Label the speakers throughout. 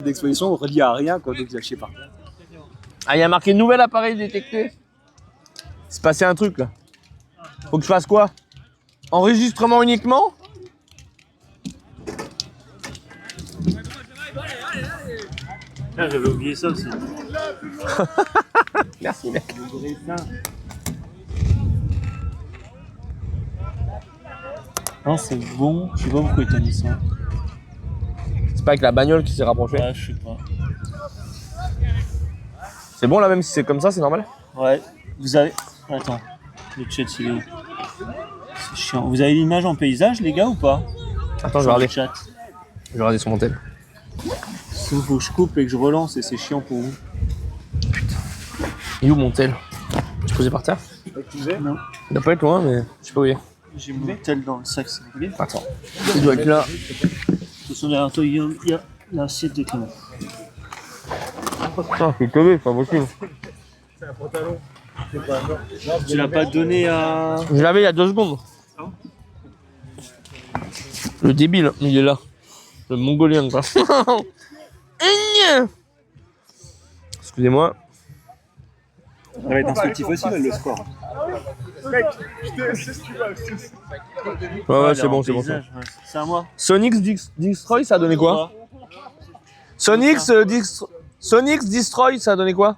Speaker 1: d'exposition relié à rien, quoi, donc je sais pas.
Speaker 2: Ah, il y a marqué nouvel appareil détecté. C'est passé un truc là. Faut que je fasse quoi? Enregistrement uniquement?
Speaker 3: Ah, j'avais oublié ça aussi.
Speaker 2: Merci mec.
Speaker 3: Non, c'est bon. Je sais pas pourquoi il t'a mis ça.
Speaker 2: C'est pas avec la bagnole qui s'est rapprochée.
Speaker 3: Ouais, je sais pas.
Speaker 2: C'est bon là, même si c'est comme ça, c'est normal?
Speaker 3: Ouais, vous avez... Attends, le chat il est où? C'est chiant. Vous avez l'image en paysage, les gars, ou pas?
Speaker 2: Attends, je vais
Speaker 3: Sur le
Speaker 2: regarder.
Speaker 3: chat.
Speaker 2: Je vais regarder sur mon tel.
Speaker 3: Sinon, faut que je coupe et que je relance et c'est chiant pour vous.
Speaker 2: Il est où mon tel? Tu posais par terre?
Speaker 3: Non.
Speaker 2: Il doit pas être loin, mais je sais pas où il est.
Speaker 3: J'ai mon tel dans le sac, si vous voulez.
Speaker 2: Attends. Il doit être là.
Speaker 3: Attention, derrière toi, il y a l'assiette de Clément.
Speaker 2: Putain, c'est teubé, c'est pas possible.
Speaker 3: Tu l'as pas donné à...
Speaker 2: Je l'avais il y a 2 secondes. Le débile, il est là. Le mongolien, quoi. Excusez-moi.
Speaker 1: Ça va être instructif aussi, là, le score.
Speaker 2: Ouais, c'est bon, c'est bon.
Speaker 3: Paysage, ouais. C'est à moi.
Speaker 2: Sonic Destroy, ça a donné quoi? Sonic Destroy, ça a donné quoi?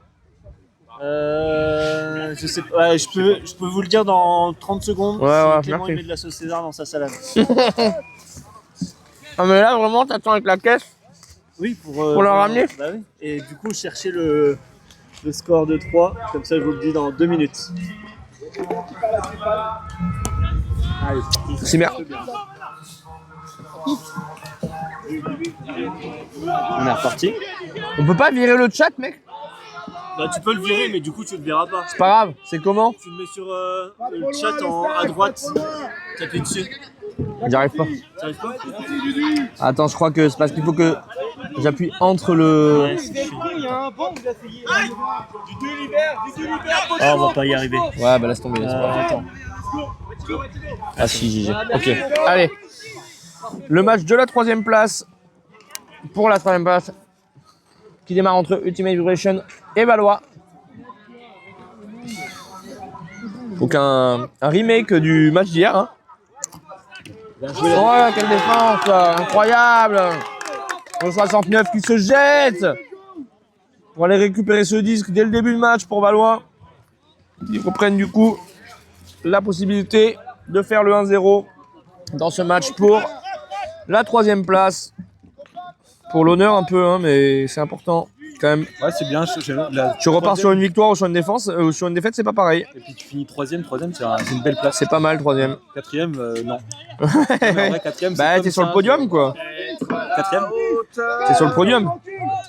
Speaker 3: Je sais pas. Ouais, je peux vous le dire dans 30 secondes.
Speaker 2: Ouais,
Speaker 3: Clément,
Speaker 2: merci.
Speaker 3: il met de la sauce César dans sa salade.
Speaker 2: Ah mais là, vraiment, t'attends avec la caisse?
Speaker 3: Oui, pour
Speaker 2: la ramener?
Speaker 3: Bah oui. Et du coup, cherchez le score de 3. Comme ça, je vous le dis dans 2 minutes.
Speaker 1: Allez,
Speaker 2: C'est bien.
Speaker 3: On est reparti.
Speaker 2: On peut pas virer le chat, mec?
Speaker 3: Bah, tu peux le virer, mais du coup, tu le verras pas.
Speaker 2: C'est pas grave, c'est comment?
Speaker 3: Tu le mets sur le chat à droite. T'appuies dessus.
Speaker 2: J'y arrive pas.
Speaker 3: T'arrives pas?
Speaker 2: Attends, je crois que c'est parce qu'il faut que j'appuie entre le...
Speaker 3: Ouais, c'est chiant. Ah, on va pas y arriver.
Speaker 2: Ouais, bah laisse tomber. Laisse tomber.
Speaker 3: Attends.
Speaker 2: Ah si, GG. Ok, allez. Le match de la 3ème place. Pour la 3ème place. Qui démarre entre Ultimate Vibration et Valois. Donc un remake du match d'hier. Hein. Oh, quelle défense incroyable. Le 69 qui se jette pour aller récupérer ce disque dès le début du match pour Valois. Ils reprennent du coup la possibilité de faire le 1-0 dans ce match pour la 3ème place. Pour l'honneur un peu, hein, mais c'est important quand même.
Speaker 1: ouais, c'est bien.
Speaker 2: Tu repars sur une victoire ou sur une défense, ou sur une défaite, c'est pas pareil.
Speaker 1: Et puis tu finis 3ème, c'est une belle place.
Speaker 2: C'est pas mal, 3ème.
Speaker 1: 4ème, non. Mais en vrai, 4ème,
Speaker 2: Bah, t'es sur le podium, quoi.
Speaker 1: 4ème.
Speaker 2: T'es sur le podium.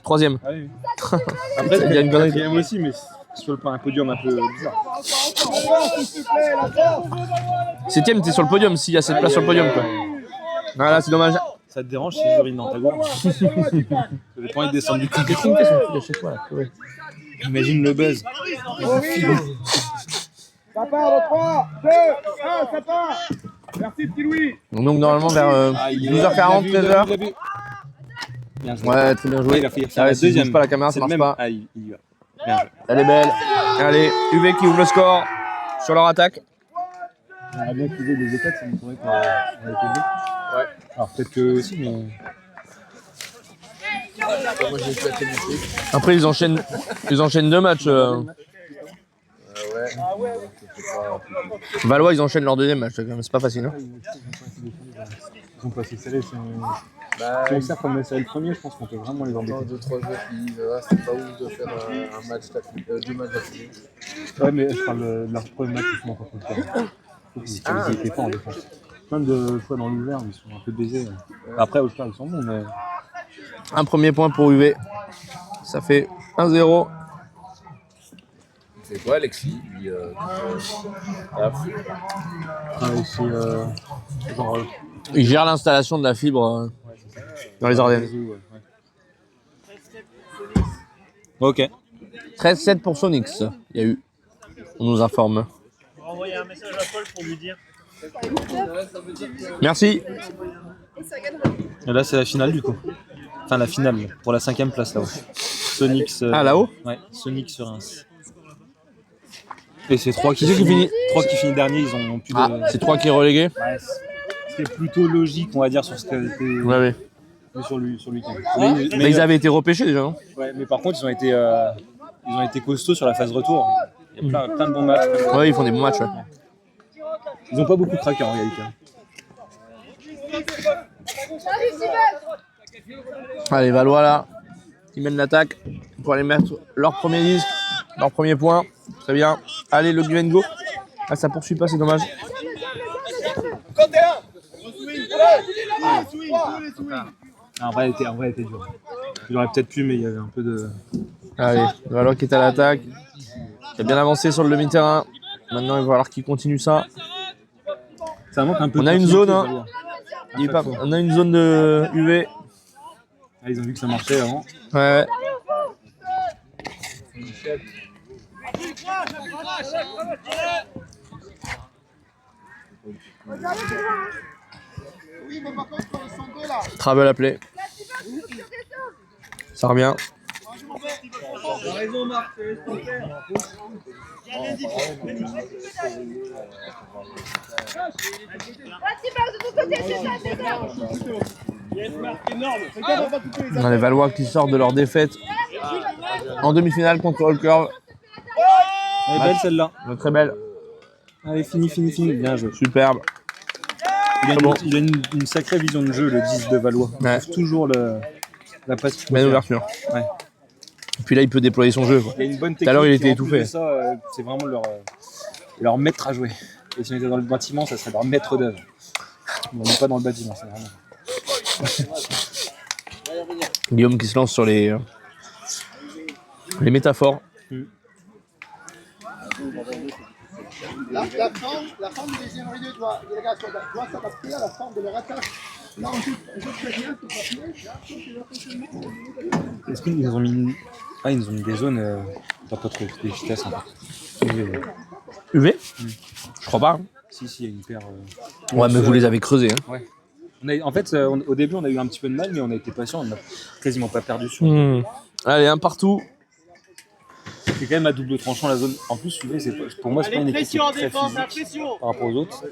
Speaker 2: 3ème.
Speaker 1: Ah oui.
Speaker 2: Il y a une connerie.
Speaker 1: 4ème aussi, mais sur un podium un peu bizarre.
Speaker 2: 7ème, t'es sur le podium, s'il y a cette place sur le podium, quoi. Voilà, c'est dommage.
Speaker 1: Ça te dérange si j'urine dans ta gourde? J'avais pas envie de descendre du coup. Imagine le buzz.
Speaker 4: Ça part de 3, 2, 1, ça part. Merci petit Louis.
Speaker 2: Donc normalement vers 12h40, 13h. Ouais, très bien joué.
Speaker 1: Il a fait
Speaker 2: Ah ouais, si je
Speaker 1: deuxième.
Speaker 2: bouge pas la caméra, ça marche pas.
Speaker 1: Ah, il y va. Bien joué.
Speaker 2: Elle est belle. Allez, UV qui ouvre le score sur leur attaque.
Speaker 1: On a bien trouvé des états, ça me pourrait qu'on a été bon. Ouais. Alors peut-être que aussi, mais.
Speaker 2: Après, ils enchaînent 2 matchs. Valois, ils enchaînent leur 2e match. C'est pas facile. Hein.
Speaker 1: Ils sont pas si serrés. Si on sert comme c'est le premier, je pense qu'on peut vraiment les embêter.
Speaker 5: 2-3 jours qui c'est pas ouf de faire un match d'affilée, 2 matchs d'affilée.
Speaker 1: Ouais, mais je parle de leur premier match justement contre le terrain. Ils étaient pas en défense. Plein de fois dans l'hiver, ils sont un peu baisés. Après, au stade, ils sont bons, mais.
Speaker 2: Un premier point pour UV. Ça fait 1-0.
Speaker 5: C'est quoi, Alexis lui,
Speaker 1: Genre.
Speaker 2: Il gère l'installation de la fibre dans les Ardennes.
Speaker 1: Ok.
Speaker 2: 13-7 pour Sonix. Il y a eu. On nous informe.
Speaker 3: On va envoyer un message à Paul pour lui dire.
Speaker 2: Merci.
Speaker 1: Et là, c'est la finale du coup. Enfin, la finale, pour la 5e place là-haut. Sonics.
Speaker 2: Ah, là-haut?
Speaker 1: Ouais, Sonics sur Reims. Et c'est 3
Speaker 2: Qui c'est qui finit?
Speaker 1: 3 qui finit dernier, ils ont plus de.
Speaker 2: Ah, c'est 3 qui est relégué?
Speaker 1: Ouais, c'était plutôt logique, on va dire, sur ce qu'a été.
Speaker 2: Ouais.
Speaker 1: Sur le week-end.
Speaker 2: Mais ils avaient été repêchés déjà, non?
Speaker 1: Ouais, mais par contre, ils ont été costauds sur la phase retour. Il y a plein de bons matchs.
Speaker 2: Ouais, ils font des bons matchs. Ouais.
Speaker 1: Ils n'ont pas beaucoup craqué en réalité.
Speaker 2: Allez, Valois là, ils mènent l'attaque pour aller mettre leur premier disque, leur premier point. Très bien. Allez, le give and go. Ah, ça poursuit pas, c'est dommage.
Speaker 1: En vrai, elle était dur. Il aurait peut-être pu, mais il y avait un peu de.
Speaker 2: Allez, Valois qui est à l'attaque, qui a bien avancé sur le demi-terrain. Maintenant, il va falloir qu'il continue ça.
Speaker 1: Ça manque un peu.
Speaker 2: On a une zone, hein. On a une zone de UV.
Speaker 1: Ah, ils ont vu que ça marchait avant.
Speaker 2: Ouais. Travel appelé. Ça revient. On a les Valois qui sortent de leur défaite en demi-finale contre All Curve.
Speaker 1: Elle est belle celle-là.
Speaker 2: Très belle.
Speaker 1: Allez, fini. Bien joué.
Speaker 2: Superbe.
Speaker 1: Il a une sacrée vision de jeu, le 10 de Valois.
Speaker 2: Ouais.
Speaker 1: Il trouve toujours la passe qu'il faut
Speaker 2: Belle
Speaker 1: faire.
Speaker 2: ouverture.
Speaker 1: Ouais.
Speaker 2: Et puis là, il peut déployer son jeu. Quoi.
Speaker 1: Il y a une bonne technique.
Speaker 2: Tout à l'heure, il
Speaker 1: et
Speaker 2: était
Speaker 1: en plus
Speaker 2: étouffé.
Speaker 1: de ça, c'est vraiment leur maître à jouer. Et si on était dans le bâtiment, ça serait leur maître d'œuvre. On n'est pas dans le bâtiment, c'est vraiment.
Speaker 2: Guillaume qui se lance sur les métaphores.
Speaker 4: La forme des deuxième rideau doit s'adapter à la forme de leur attaque. Là, on joue très bien, tout va.
Speaker 1: Est-ce qu'ils nous ont mis ils nous ont mis des zones pas trop efficaces en fait.
Speaker 2: UV Je crois pas. Hein.
Speaker 1: Si, il y a une paire.
Speaker 2: Ouais, mais vous les avez creusés. Hein.
Speaker 1: Ouais. En fait, au début, on a eu un petit peu de mal, mais on a été patient. On n'a quasiment pas perdu sur.
Speaker 2: Allez, un partout.
Speaker 1: C'est quand même à double tranchant la zone. En plus, pour moi, c'est pas une équipe qui est très physique par rapport aux autres.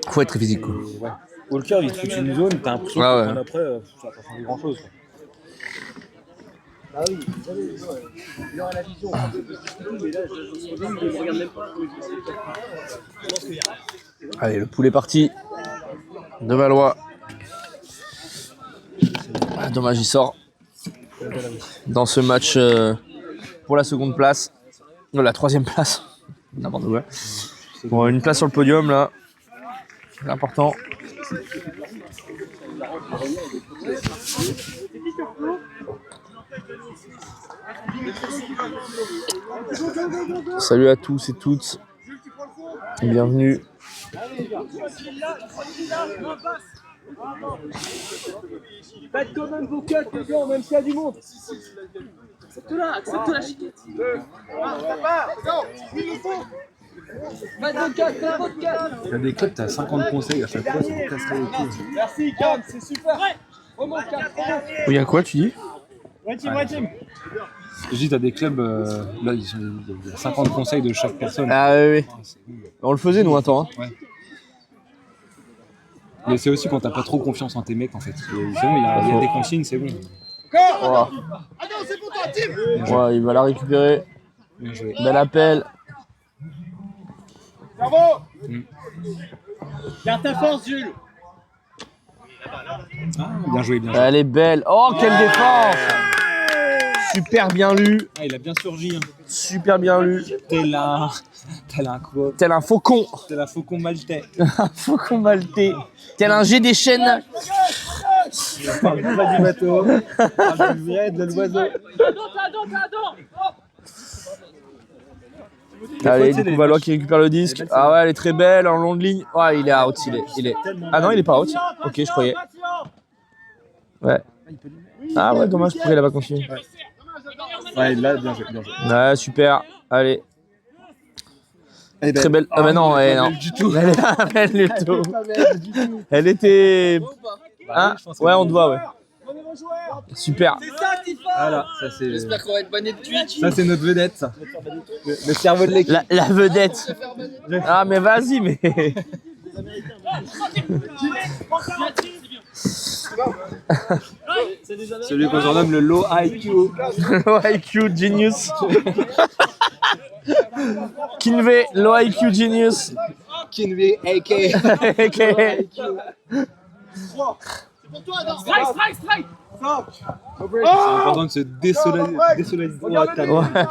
Speaker 2: Faut être très physique. Quoi.
Speaker 1: Ouais. Walker, il te fout une zone, t'as l'impression que après, ça va pas changer grand chose. Ah oui, il aurait la vision.
Speaker 2: Allez, le poulet parti de Valois. Ah, dommage, il sort dans ce match pour la seconde place. Non, la troisième place. N'importe quoi. Bon, une place sur le podium là. C'est important. Salut à tous et toutes. Bienvenue.
Speaker 6: Faites quand même vos cuts, les gars, même s'il y a du monde. Accepte la chiquette. Faites vos cuts, faites votre cuts.
Speaker 1: Il y a des clubs, t'as 50 conseils à chaque fois, c'est casse les couilles.
Speaker 6: Merci, Cam, c'est super. Remonte, Cam, remonte.
Speaker 2: Il y a quoi, tu dis?
Speaker 6: Ouais, team.
Speaker 1: Je dis, t'as des clubs, là, il y a 50 conseils de chaque personne.
Speaker 2: Ah oui. On le faisait nous un temps. Hein.
Speaker 1: Ouais. Mais c'est aussi quand t'as pas trop confiance en tes mecs en fait. C'est bon, il y a des consignes, c'est bon.
Speaker 2: Voilà. Ouais, il va la récupérer.
Speaker 1: Bien joué.
Speaker 2: Bel appel.
Speaker 4: Bravo.
Speaker 6: Garde ta force, Jules.
Speaker 1: Bien joué.
Speaker 2: Elle est belle. Oh, quelle défense! Super bien lu.
Speaker 1: Ah, il a bien surgi. Hein.
Speaker 2: Super bien lu.
Speaker 1: Tel un quoi?
Speaker 2: Tel un faucon.
Speaker 1: Tel un faucon maltais.
Speaker 2: Un faucon maltais. Tel un jet des chaînes.
Speaker 1: On parle pas du bateau. On parle du vrai de l'oiseau.
Speaker 2: Allez, du coup, Valois qui récupère le disque. Ah ouais, elle est très belle en long de ligne. Ouais, il est out. Il est. Ah non, il est pas out. Ok, je croyais. Ouais. Ah ouais, dommage, pourquoi il a pas continué?
Speaker 1: Ouais, là, bien joué.
Speaker 2: Ouais, super. Allez.
Speaker 1: Elle est
Speaker 2: très belle. Ah bah non, non.
Speaker 1: du tout.
Speaker 2: Elle est pas belle du tout. Elle était. Hein? Ouais, on te voit, ouais. Super.
Speaker 1: Voilà, ça c'est.
Speaker 6: J'espère qu'on va être banné de Twitch.
Speaker 1: Ça c'est notre vedette, ça. Le cerveau de l'équipe.
Speaker 2: La vedette. Ah mais vas-y mais.
Speaker 1: Celui qu'on surnomme le low IQ.
Speaker 2: Low IQ genius. Kinvey, low IQ genius.
Speaker 1: Kinvey, AK.
Speaker 2: Ok.
Speaker 6: Strike.
Speaker 1: C'est important de se désolidariser.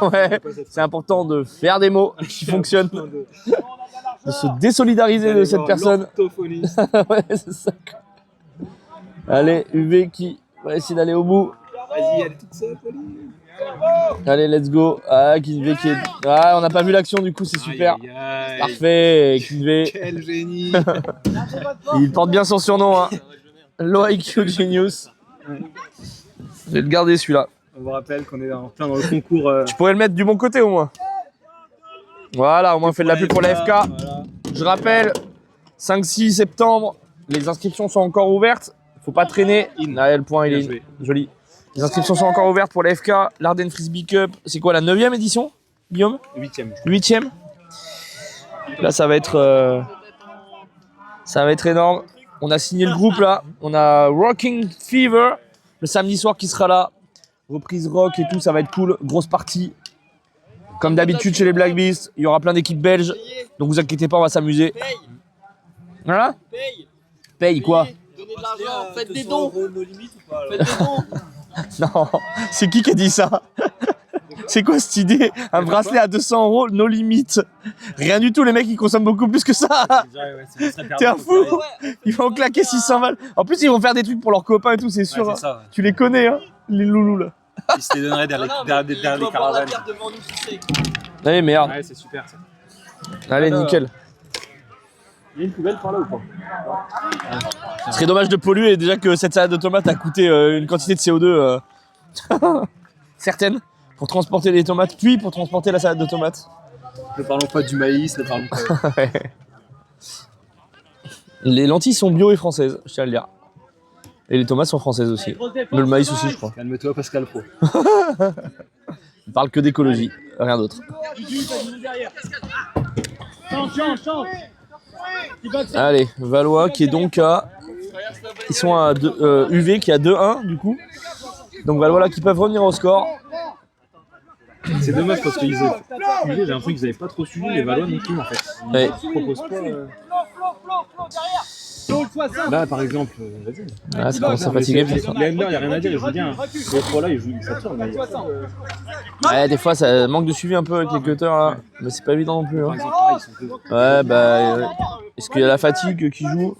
Speaker 2: Ouais. C'est important de faire des mots qui fonctionnent. De se désolidariser de cette personne. Ouais, c'est ça. Allez, UV qui va essayer d'aller au bout.
Speaker 1: Vas-y, elle est toute seule,
Speaker 2: Allez, let's go. Ah, Kinvey qui est. Ah, on n'a pas vu l'action, du coup, c'est super.
Speaker 1: Aïe, aïe.
Speaker 2: Parfait, Kinvey.
Speaker 1: Quel génie.
Speaker 2: Il porte bien son surnom, hein. Low IQ Genius. Je vais le garder celui-là.
Speaker 1: On vous rappelle qu'on est en plein dans le concours.
Speaker 2: Tu pourrais le mettre du bon côté au moins. Voilà, au moins on fait de la pub pour la FK.
Speaker 1: Voilà.
Speaker 2: Je rappelle, 5-6 septembre, les inscriptions sont encore ouvertes. Faut pas traîner. Là, le point, il
Speaker 1: Bien
Speaker 2: est
Speaker 1: joué.
Speaker 2: joli. Les inscriptions sont encore ouvertes pour la FK. L'Ardennes Frisbee Cup, c'est quoi, la 9e édition, Guillaume?
Speaker 1: 8ème.
Speaker 2: 8ème. Là, ça va être énorme. On a signé le groupe là. On a Rocking Fever le samedi soir qui sera là. Reprise rock et tout, ça va être cool. Grosse partie. Comme d'habitude chez les Black Beasts, il y aura plein d'équipes belges. Donc vous inquiétez pas, on va s'amuser. Voilà. Paye quoi?
Speaker 6: Donnez de l'argent, faites des dons. Faites des dons.
Speaker 2: Non, c'est qui a dit ça? C'est quoi cette idée? Un bracelet à 200 €, no limite. Rien du tout, les mecs ils consomment beaucoup plus que ça. T'es un fou. Ils vont claquer 600 balles. En plus ils vont faire des trucs pour leurs copains et tout, c'est sûr.
Speaker 1: Ouais, c'est ça, ouais.
Speaker 2: Tu les connais, hein, les loulous là.
Speaker 1: Ils se les donneraient derrière les caravanes.
Speaker 2: Allez merde.
Speaker 1: Ouais, c'est super ça.
Speaker 2: Allez nickel.
Speaker 1: Il y a une poubelle par là ou pas?
Speaker 2: Ce serait dommage de polluer déjà que cette salade de tomates a coûté une quantité de CO2 certaine pour transporter les tomates, puis pour transporter la salade de tomates.
Speaker 1: Ne parlons pas du maïs, ne parlons pas.
Speaker 2: Ouais. Les lentilles sont bio et françaises, je tiens à le dire. Et les tomates sont françaises aussi. Mais le maïs aussi, je crois.
Speaker 1: Calme-toi, Pascal Pro.
Speaker 2: On parle que d'écologie, rien d'autre. Allez, Valois qui est donc à... Ils sont à UV qui est à 2-1 du coup. Donc Valois là qui peuvent revenir au score.
Speaker 1: C'est dommage parce qu'ils ont. J'ai l'impression qu'ils n'avaient pas trop suivi les Valois non plus en fait. Ils
Speaker 2: Ouais.
Speaker 1: proposent pas. Là par exemple, vas-y.
Speaker 2: Ah, ça commence à fatiguer.
Speaker 1: Les Hamler, il n'y a rien à dire, ils jouent bien. Les fois là, ils jouent, ça tourne. Mais...
Speaker 2: Ouais, des fois ça manque de suivi un peu avec les cutters là. Mais c'est pas évident non plus. Hein.
Speaker 1: Par exemple, pareil, ils sont deux.
Speaker 2: Ouais, bah. Est-ce qu'il y a la fatigue qui joue?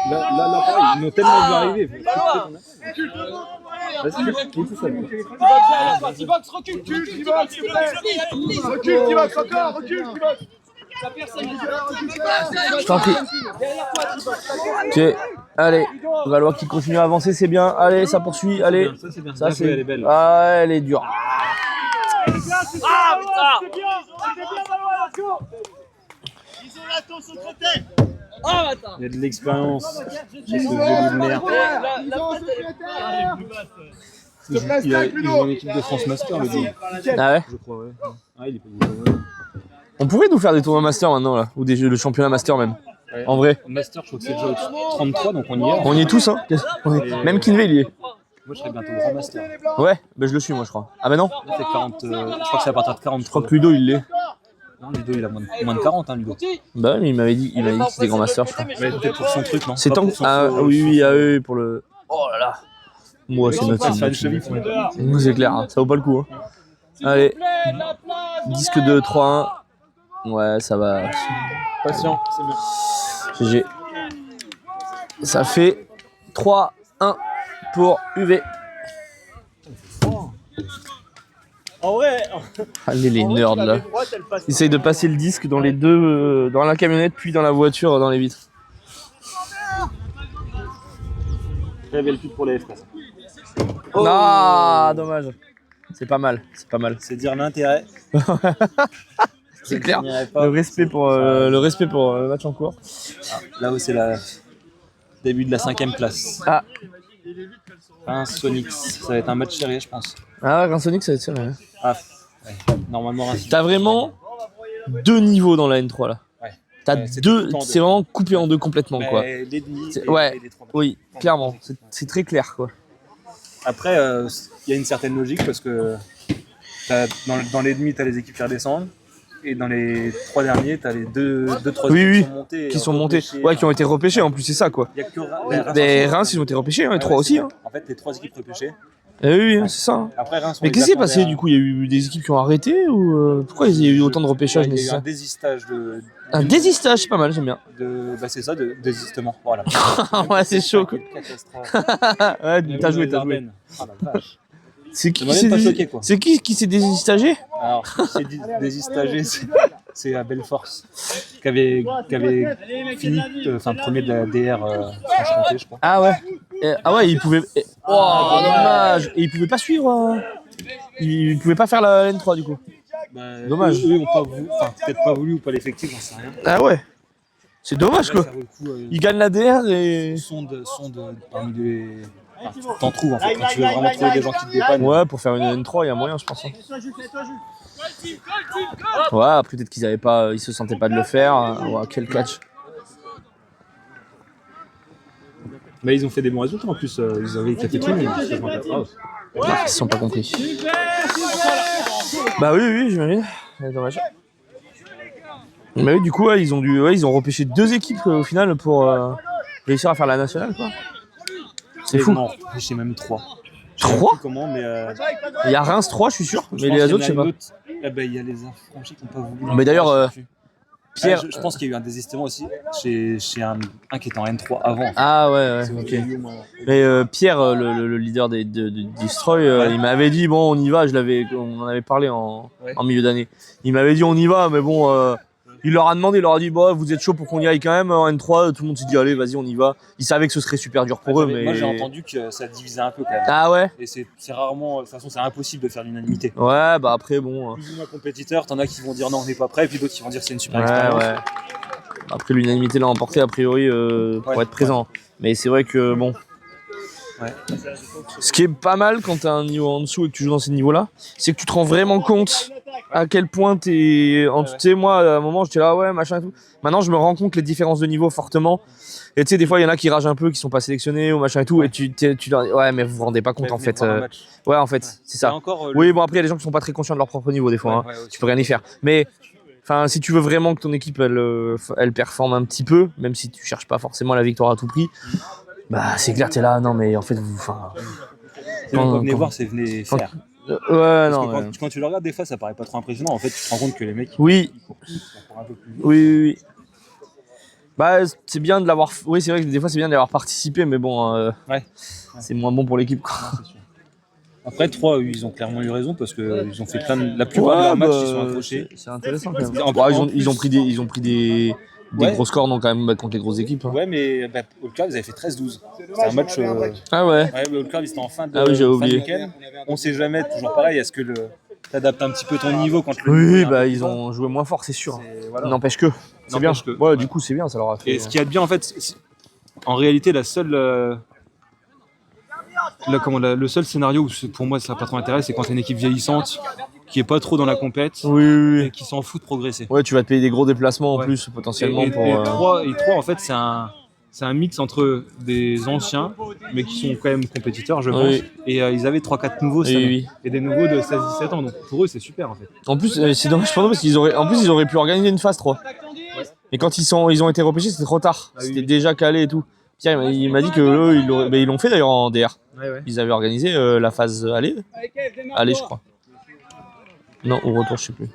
Speaker 1: Là, pareil, ils m'ont tellement vu arriver. Vas-y, il est tout seul.
Speaker 6: T-Box, recule, encore, recule, T-Box.
Speaker 2: Je t'en prie. Ok, allez. Valois qui continue à avancer, c'est bien. Allez, ça poursuit. Allez.
Speaker 1: Ça c'est bien.
Speaker 2: Ça
Speaker 1: c'est. Elle est belle.
Speaker 2: Ah, elle est dure.
Speaker 6: Ah putain. Ah attends.
Speaker 1: Il y a de l'expérience. Chez ce vieux de merde. Il a une équipe de France Master, le gars.
Speaker 2: Ah ouais.
Speaker 1: Je crois, ouais. Ah, il est pas.
Speaker 2: On pourrait nous faire des tournois master maintenant là, ou le championnat master même.
Speaker 1: Ouais.
Speaker 2: En vrai.
Speaker 1: Master, je crois que c'est déjà au-dessus de 33, donc on y est.
Speaker 2: On y est tous, hein. Même Kinvey il y est.
Speaker 1: Moi, je serais bientôt grand Master.
Speaker 2: Ouais, bah je le suis moi je crois. Ah bah non.
Speaker 1: Là, c'est 40, je crois que c'est à partir de 40.
Speaker 2: Je crois que Ludo il l'est.
Speaker 1: Non, Ludo, il a moins de 40, hein, Ludo.
Speaker 2: Bah ouais, mais il m'avait dit que c'était grand master je crois.
Speaker 1: Mais peut-être pour son truc, non?
Speaker 2: C'est
Speaker 1: Pas
Speaker 2: tant
Speaker 1: pour
Speaker 2: que...
Speaker 1: son
Speaker 2: Ah
Speaker 1: solo,
Speaker 2: oui, ah oui, pour le... Oh là là. Moi c'est notre
Speaker 1: Ça
Speaker 2: team.
Speaker 1: va une cheville, faut mettre.
Speaker 2: C'est clair, hein, ça vaut pas le coup. Hein. Allez, disque de 3-1. Ouais, ça va.
Speaker 1: Patient, c'est bien.
Speaker 2: GG. Ça fait 3-1 pour UV.
Speaker 3: En vrai,
Speaker 2: Allez les nerds là. Ils essayent de passer le disque dans les deux, dans la camionnette puis dans la voiture, dans les vitres.
Speaker 1: Très belle pub pour les FK.
Speaker 2: Ah, dommage. C'est pas mal, c'est pas mal.
Speaker 3: c'est dire l'intérêt.
Speaker 2: C'est clair.
Speaker 3: Je n'irai pas.
Speaker 2: Le respect pour le match en cours.
Speaker 3: Là où c'est la
Speaker 1: Début de la 5e place.
Speaker 2: Ah.
Speaker 1: Reims Sonics, ça va être un match sérieux, je pense.
Speaker 2: Ah, Reims Sonic, ça va être sérieux.
Speaker 1: Ah, ouais. Normalement, Reims.
Speaker 2: T'as vraiment 2 niveaux dans la N3 là.
Speaker 1: Ouais.
Speaker 2: T'as
Speaker 1: Ouais, c'est
Speaker 2: deux,
Speaker 1: tout en deux.
Speaker 2: c'est vraiment coupé en deux complètement quoi.
Speaker 1: Mais les demi
Speaker 2: C'est-
Speaker 1: et
Speaker 2: ouais.
Speaker 1: les 3 matchs.
Speaker 2: Oui, clairement, c'est très clair quoi.
Speaker 1: Après, il y a une certaine logique parce que dans les demi, tu as les équipes qui redescendent. Et dans les 3 derniers, tu as les 2-3
Speaker 2: Oui, oui,
Speaker 1: qui sont montés.
Speaker 2: qui sont montés, ouais, qui ont été repêchés en plus, c'est ça quoi.
Speaker 1: Il y a que
Speaker 2: Mais Reims, ils ont été repêchés, hein, les 3 aussi. Hein.
Speaker 1: En fait, les 3 équipes repêchées.
Speaker 2: Eh oui, oui, c'est ça. Hein.
Speaker 1: Après, Reims,
Speaker 2: Mais qu'est-ce qui s'est passé du coup? Il y a eu des équipes qui ont arrêté ou pourquoi il y a eu autant de repêchage
Speaker 1: Il y a eu un
Speaker 2: nécessaire?
Speaker 1: désistage
Speaker 2: Un désistage, c'est pas mal, j'aime bien.
Speaker 1: bah c'est ça, de désistement. Voilà.
Speaker 2: Ouais, c'est chaud quoi.
Speaker 1: Quelle catastrophe.
Speaker 2: Ouais, t'as joué,
Speaker 1: Les
Speaker 2: t'as joué.
Speaker 1: Ardennes. Ah la vache.
Speaker 2: C'est qui
Speaker 1: Ça m'a
Speaker 2: qui s'est
Speaker 1: même pas
Speaker 2: dési-
Speaker 1: choqué, quoi.
Speaker 2: C'est qui s'est désistagé?
Speaker 1: Alors, c'est désistagé, c'est à Belforce, qui avait fini premier de la DR Franche-Comté, je crois.
Speaker 2: Ah ouais. Ah ouais, il pouvait. Oh, dommage. Et il pouvait pas suivre. Il pouvait pas faire la N3 du coup.
Speaker 1: Bah,
Speaker 2: Dommage.
Speaker 1: Eux ont pas voulu, peut-être pas voulu ou pas l'effectif, j'en sais rien.
Speaker 2: Ah ouais. C'est dommage quoi.
Speaker 1: Ça vaut le coup,
Speaker 2: Il gagne la DR et.
Speaker 1: sonde parmi les. Enfin, t'en trouves en fait, quand tu veux vraiment trouver des gens qui te dépannent.
Speaker 2: Ouais, pour faire une N3, il y a moyen, je pense. Hein. Ouais, après, peut-être qu'ils avaient pas, ils se sentaient pas de le faire. Ouais, quel catch.
Speaker 1: Mais ils ont fait des bons résultats en plus, ils avaient café tout, mais
Speaker 2: Ils se sont pas compris. Bah oui, j'imagine. Dommage. Mais oui, du coup, ouais, ils ont repêché 2 équipes au final pour réussir à faire la nationale, quoi. C'est fou.
Speaker 1: Non, je sais même 3.
Speaker 2: 3
Speaker 1: Comment, mais.
Speaker 2: Il y a Reims 3, je suis sûr, mais les autres, je sais pas.
Speaker 1: Il y a les affranchis qui n'ont pas voulu.
Speaker 2: Mais d'ailleurs, Pierre.
Speaker 1: Je pense qu'il y a eu un désistement aussi chez un qui était en N3 avant.
Speaker 2: Ah ouais, ok. Mais Pierre, le leader de Destroy, il m'avait dit bon, on y va. On en avait parlé en milieu d'année. Il m'avait dit on y va, mais bon, il leur a demandé, il leur a dit bah vous êtes chaud pour qu'on y aille quand même en N3. Tout le monde s'est dit allez, vas-y, on y va. Ils savaient que ce serait super dur pour eux, mais.
Speaker 1: Moi j'ai entendu que ça divisait un peu quand même.
Speaker 2: Ah ouais.
Speaker 1: Et c'est rarement, de toute façon c'est impossible de faire l'unanimité.
Speaker 2: Ouais, bah après bon.
Speaker 1: Plus ou moins compétiteurs, t'en as qui vont dire non on n'est pas prêt, et puis d'autres qui vont dire c'est une super
Speaker 2: Ouais,
Speaker 1: expérience.
Speaker 2: ouais. Après l'unanimité l'a emporté a priori pour être présent. Mais c'est vrai que bon.
Speaker 1: Ouais.
Speaker 2: Ce qui est pas mal quand t'as un niveau en dessous et que tu joues dans ces niveaux-là, c'est que tu te rends vraiment compte à quel point t'es. Tu sais, moi, à un moment, j'étais là, ouais, machin et tout. Maintenant, je me rends compte les différences de niveau fortement. Et tu sais, des fois, il y en a qui ragent un peu, qui sont pas sélectionnés ou machin et tout. Et tu leur dis, ouais, mais vous vous rendez pas compte en fait. Ouais, en fait, c'est ça.
Speaker 1: Encore,
Speaker 2: Oui, bon, après, il y a des gens qui sont pas très conscients de leur propre niveau des fois. Hein. Tu peux rien y faire. Mais. Enfin, si tu veux vraiment que ton équipe elle performe un petit peu, même si tu cherches pas forcément la victoire à tout prix, bah c'est clair, t'es là, non mais en fait vous.
Speaker 1: C'est même pas venez voir, c'est venez faire.
Speaker 2: Ouais, non.
Speaker 1: Quand tu le regardes, des fois ça paraît pas trop impressionnant. En fait, tu te rends compte que les mecs.
Speaker 2: Oui.
Speaker 1: Ils courent un peu plus.
Speaker 2: Oui. Bah c'est bien de l'avoir. Oui, c'est vrai que des fois c'est bien d'y avoir participé, mais bon, c'est moins bon pour l'équipe quoi.
Speaker 1: Non, c'est sûr. Après 3, ils ont clairement eu raison parce qu'ils ont fait la plupart de leurs matchs ils sont accrochés.
Speaker 2: C'est intéressant quand même.
Speaker 1: En
Speaker 2: Bah,
Speaker 1: plus,
Speaker 2: ils ont pris des gros scores non, quand même contre les grosses équipes. Hein.
Speaker 1: Ouais, mais Old Club, ils avaient fait 13-12. C'est un match.
Speaker 2: Ah ouais.
Speaker 1: Ouais, mais Old Club, ils étaient en fin de.
Speaker 2: Ah oui, j'avais
Speaker 1: fin
Speaker 2: oublié.
Speaker 1: de week-end. On sait jamais, toujours pareil, est-ce que t'adaptes un petit peu ton niveau quand le.
Speaker 2: Oui, bah ils ont joué moins fort, c'est sûr.
Speaker 1: Voilà.
Speaker 2: N'empêche que. C'est bien.
Speaker 1: N'empêche que.
Speaker 2: Ouais, du coup, c'est bien, ça leur a fait.
Speaker 1: Et ce qu'il y a de bien, en fait, en réalité, le seul scénario où pour moi ça n'a pas trop intérêt, c'est quand t'as une équipe vieillissante qui est pas trop dans la compète
Speaker 2: Oui.
Speaker 1: et qui s'en fout de progresser.
Speaker 2: Ouais, tu vas te payer des gros déplacements en plus potentiellement
Speaker 1: Et
Speaker 2: pour.
Speaker 1: 3 en fait c'est un mix entre des anciens mais qui sont quand même compétiteurs je pense et ils avaient 3-4 nouveaux cette année. Et des nouveaux de 16-17 ans donc pour eux c'est super en fait.
Speaker 2: En plus c'est dommage pour nous parce qu'ils auraient pu organiser une phase 3. Et quand ils ont été repêchés c'était trop tard. C'était déjà calé et tout. Pierre il m'a dit que eux ils l'ont fait d'ailleurs en DR. Ils avaient organisé la phase aller je crois. Non, au retour, je sais plus.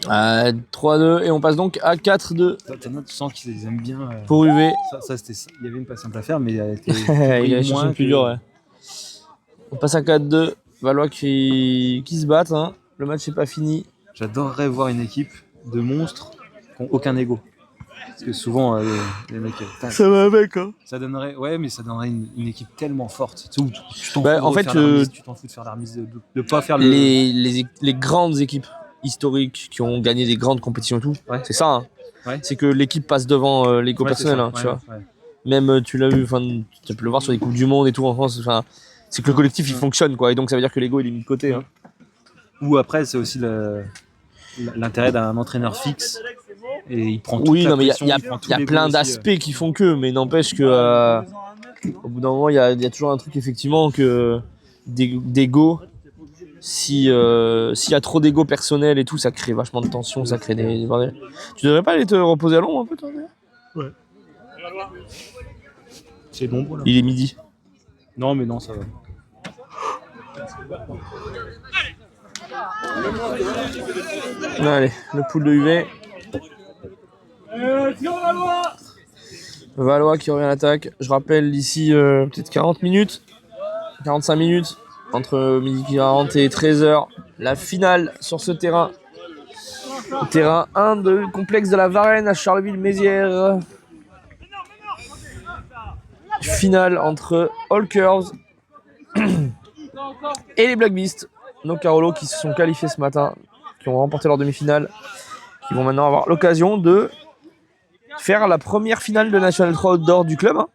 Speaker 2: Ah, 3-2 et on passe donc à 4-2
Speaker 1: Tu sens qu'ils aiment bien.
Speaker 2: pour UV.
Speaker 1: Ça c'était, il y avait une pas simple à faire mais elle était
Speaker 2: Il a cherché plus dur. Ouais. On passe à 4-2. Valois qui se battent. Hein. Le match n'est pas fini.
Speaker 1: J'adorerais voir une équipe de monstres qui n'ont aucun ego. Parce que souvent, les mecs,
Speaker 2: Ça va avec, hein.
Speaker 1: ça donnerait, ouais, mais ça donnerait une équipe tellement forte. Tu sais, où tu t'en
Speaker 2: Bah,
Speaker 1: fous
Speaker 2: en
Speaker 1: de
Speaker 2: fait,
Speaker 1: faire la remise, tu t'en fous de faire la remise, de pas faire le.
Speaker 2: Les grandes équipes historiques qui ont gagné des grandes compétitions et tout,
Speaker 1: Ouais.
Speaker 2: c'est ça. Hein.
Speaker 1: Ouais.
Speaker 2: C'est que l'équipe passe devant l'ego
Speaker 1: Ouais, c'est
Speaker 2: personnel,
Speaker 1: ça.
Speaker 2: hein, tu
Speaker 1: Ouais,
Speaker 2: vois.
Speaker 1: ouais.
Speaker 2: Même, tu l'as vu, tu peux le voir sur les Coupes du Monde et tout en France. C'est que le collectif il fonctionne, quoi. Et donc ça veut dire que l'ego il est mis de côté. Hein.
Speaker 1: Ou après, c'est aussi l'intérêt d'un entraîneur fixe. Et il prend toute
Speaker 2: Oui,
Speaker 1: la
Speaker 2: non, mais
Speaker 1: pression,
Speaker 2: il y a
Speaker 1: les
Speaker 2: plein
Speaker 1: goals aussi,
Speaker 2: d'aspects qui font que, mais n'empêche que au bout d'un moment, il y a toujours un truc effectivement que d'ego. S'il y a trop d'ego personnel et tout, ça crée vachement de tension, ça crée des bordels. Tu devrais pas aller te reposer à l'ombre un peu, toi d'ailleurs?
Speaker 1: C'est bon, là.
Speaker 2: Il est midi.
Speaker 1: Non, mais non, ça va.
Speaker 2: Allez, le pool de UV. Valois qui revient à l'attaque. Je rappelle d'ici peut-être 40 minutes, 45 minutes, entre midi 40 et 13h, la finale sur ce terrain. Le terrain 1 de complexe de la Varenne à Charleville-Mézières. Finale entre All Curves et les Black Beasts. Nos Carolo qui se sont qualifiés ce matin, qui ont remporté leur demi-finale, qui vont maintenant avoir l'occasion de faire la première finale de National 3 Outdoor du club. Hein.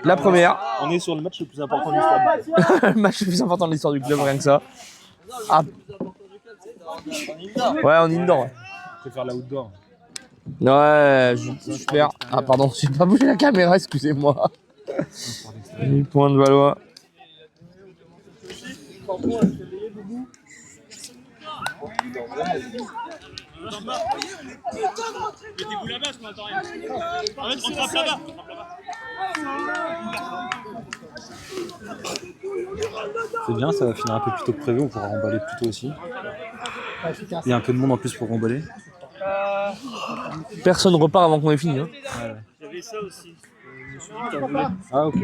Speaker 2: La première.
Speaker 3: On est sur le match le plus important de l'histoire du club.
Speaker 2: Le match le plus important de l'histoire du club, rien que ça. Ah. Ouais, en indoor. Ouais.
Speaker 1: Je préfère la outdoor.
Speaker 2: Ouais, super. Ah pardon, j'ai pas bougé la caméra, excusez-moi. Le point de Valois.
Speaker 3: Mettez-vous là-bas, je m'entends rien. On frappe là-bas.
Speaker 1: C'est bien, ça va finir un peu plus tôt que prévu, on pourra remballer plus tôt aussi. Il y a un peu de monde en plus pour remballer.
Speaker 2: Personne repart avant qu'on ait fini. Hein.
Speaker 3: J'avais ça aussi. Je me suis dit que t'en voulais.
Speaker 1: Ah, ok.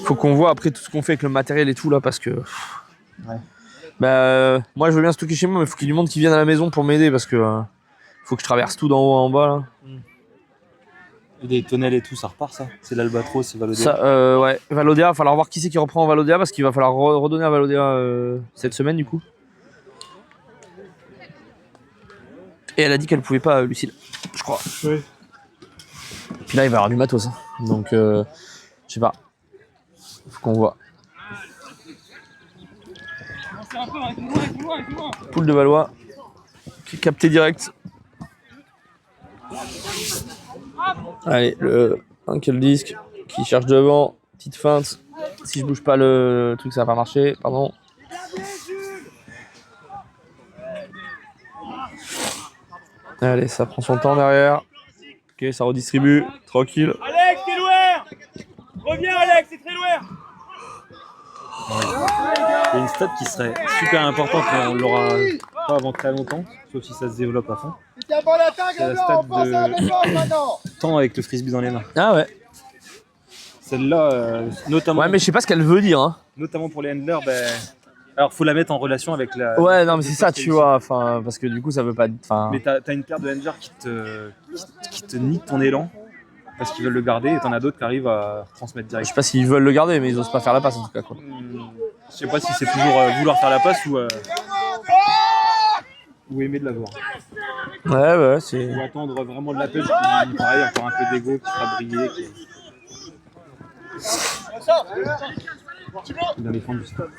Speaker 2: Faut qu'on voit après tout ce qu'on fait avec le matériel et tout là parce que.
Speaker 1: Ouais.
Speaker 2: Moi je veux bien stocker chez moi, mais faut qu'il y ait du monde qui vienne à la maison pour m'aider parce que faut que je traverse tout d'en haut en bas là.
Speaker 1: Et des tonnelles et tout, ça repart ça. C'est l'Albatros, c'est Valodia.
Speaker 2: Ça, ouais, Valodia, il va falloir voir qui c'est qui reprend Valodia parce qu'il va falloir redonner à Valodia cette semaine du coup. Et elle a dit qu'elle pouvait pas, Lucille, je crois.
Speaker 1: Oui.
Speaker 2: Puis là il va y avoir du matos, hein. Donc je sais pas. Faut qu'on voit. Poule de Valois qui est capté direct. Allez, un kill disque qui cherche devant, petite feinte. Si je bouge pas le truc, ça va pas marcher, pardon. Allez, ça prend son temps derrière. Ok, ça redistribue, tranquille.
Speaker 3: Alex, t'es loin. Reviens, Alex, c'est très loin.
Speaker 1: Il y a une stat qui serait super importante, mais on l'aura pas avant très longtemps, sauf si ça se développe à fond.
Speaker 4: Putain, bon l'attaque,
Speaker 1: C'est la
Speaker 4: on
Speaker 1: stade
Speaker 4: passe à la défense maintenant.
Speaker 1: Temps avec le frisbee dans les mains.
Speaker 2: Ah ouais.
Speaker 1: Celle-là, notamment,
Speaker 2: Ouais, mais je sais pas ce qu'elle veut dire. Hein.
Speaker 1: notamment pour les handlers, alors faut la mettre en relation avec la.
Speaker 2: Ouais, non, mais c'est ça, tu vois. Enfin, parce que du coup, ça veut pas. Enfin.
Speaker 1: Mais t'as une paire de handlers qui te nique ton élan parce qu'ils veulent le garder, et t'en as d'autres qui arrivent à transmettre
Speaker 2: Je
Speaker 1: direct.
Speaker 2: sais pas s'ils veulent le garder, mais ils osent pas faire la passe en tout cas. Quoi.
Speaker 1: Je sais pas si c'est toujours vouloir faire la passe ou aimer de l'avoir.
Speaker 2: Ouais, c'est.
Speaker 1: Ou attendre vraiment de la pêche, qui, pareil, encore un peu d'ego qui fera briller. Dans les fonds du stade.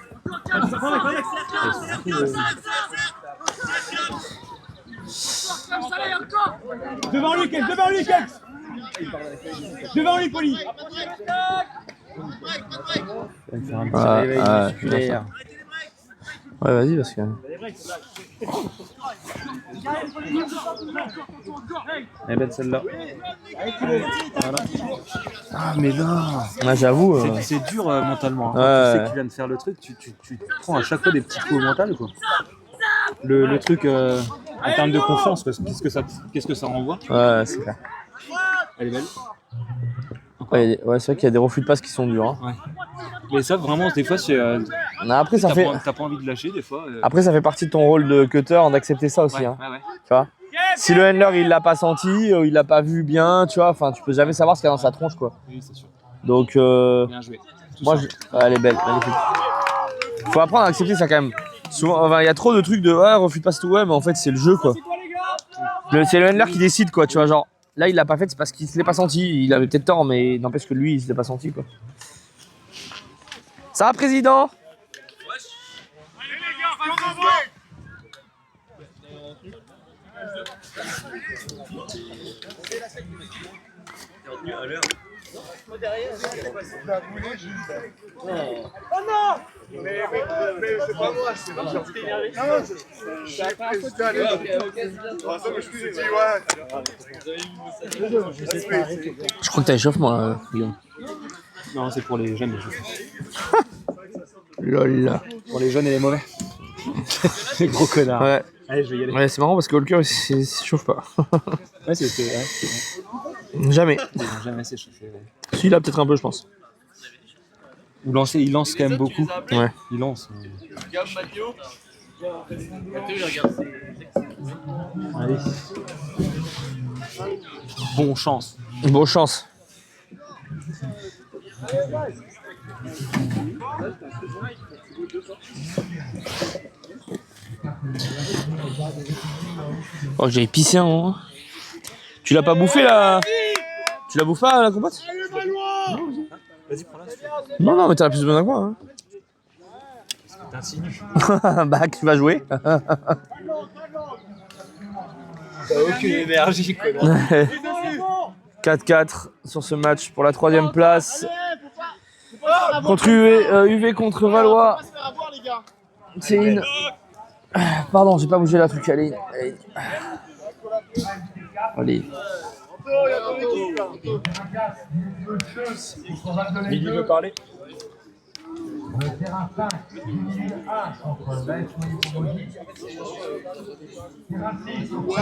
Speaker 3: Devant lui, Kex. Devant lui, Poli.
Speaker 1: Ça va me faire un petit réveil musculaire.
Speaker 2: Ouais, vas-y, parce que.
Speaker 1: Eh ben celle-là. Voilà. Ah mais là,
Speaker 2: Ouais, j'avoue.
Speaker 1: c'est dur mentalement. Hein.
Speaker 2: Ouais.
Speaker 1: Quand tu sais que tu viens de faire le truc, tu prends à chaque fois des petits coups au mental quoi. Le truc en termes de confiance, quoi. Qu'est-ce que ça renvoie?
Speaker 2: Ouais, c'est clair.
Speaker 1: Elle est belle.
Speaker 2: Ouais, c'est vrai qu'il y a des refus de passe qui sont durs. Hein.
Speaker 1: Mais ça vraiment des fois c'est
Speaker 2: Non, après, ça fait...
Speaker 1: T'as pas envie de lâcher des fois.
Speaker 2: Après, ça fait partie de ton rôle de cutter d'accepter ça aussi.
Speaker 1: Ouais,
Speaker 2: hein.
Speaker 1: ouais.
Speaker 2: Tu vois, si le handler il l'a pas senti, il l'a pas vu bien, tu vois, enfin tu peux jamais savoir ce qu'il y a dans sa tronche quoi.
Speaker 1: Oui, c'est sûr.
Speaker 2: Donc
Speaker 1: Bien joué.
Speaker 2: moi elle est belle, magnifique. Faut apprendre à accepter ça quand même. Souvent, enfin, il y a trop de trucs de ouais, refuse pas tout, ouais, mais en fait c'est le jeu quoi. C'est le handler qui décide quoi, tu vois, genre là il l'a pas fait, c'est parce qu'il se l'est pas senti, il avait peut-être tort, mais n'empêche que lui il se l'est pas senti quoi. Ça va président? Je crois que t'as échauffement, Guillaume.
Speaker 1: Non, c'est pour les jeunes. Les jeunes.
Speaker 2: Lol.
Speaker 1: Pour les jeunes et les mauvais. Les gros connards.
Speaker 2: Ouais.
Speaker 1: Allez, je vais y aller.
Speaker 2: Ouais, c'est marrant parce que Walker il s'échauffe pas.
Speaker 1: Ouais, c'est.
Speaker 2: Jamais.
Speaker 1: Ils ont jamais assez chauffé.
Speaker 2: Si, là peut-être un peu, je pense.
Speaker 1: Ou lancer, il lance quand même beaucoup.
Speaker 2: Ouais.
Speaker 1: Il lance. Allez. Bon chance.
Speaker 2: Bonne chance. Oh, j'ai épicé un moment. Tu l'as pas bouffé là? Tu l'as bouffé pas la compote?
Speaker 1: Vas-y, prends-la.
Speaker 2: Non, non, mais t'as plus besoin d'un quoi. Hein.
Speaker 1: T'insinues.
Speaker 2: Bah, tu vas jouer.
Speaker 1: T'as aucune énergie, quoi.
Speaker 2: 4-4 sur ce match pour la 3ème place. Contre UV contre Valois. C'est une. Pardon, j'ai pas bougé la truc. Allez. Allez.
Speaker 1: Il veut parler.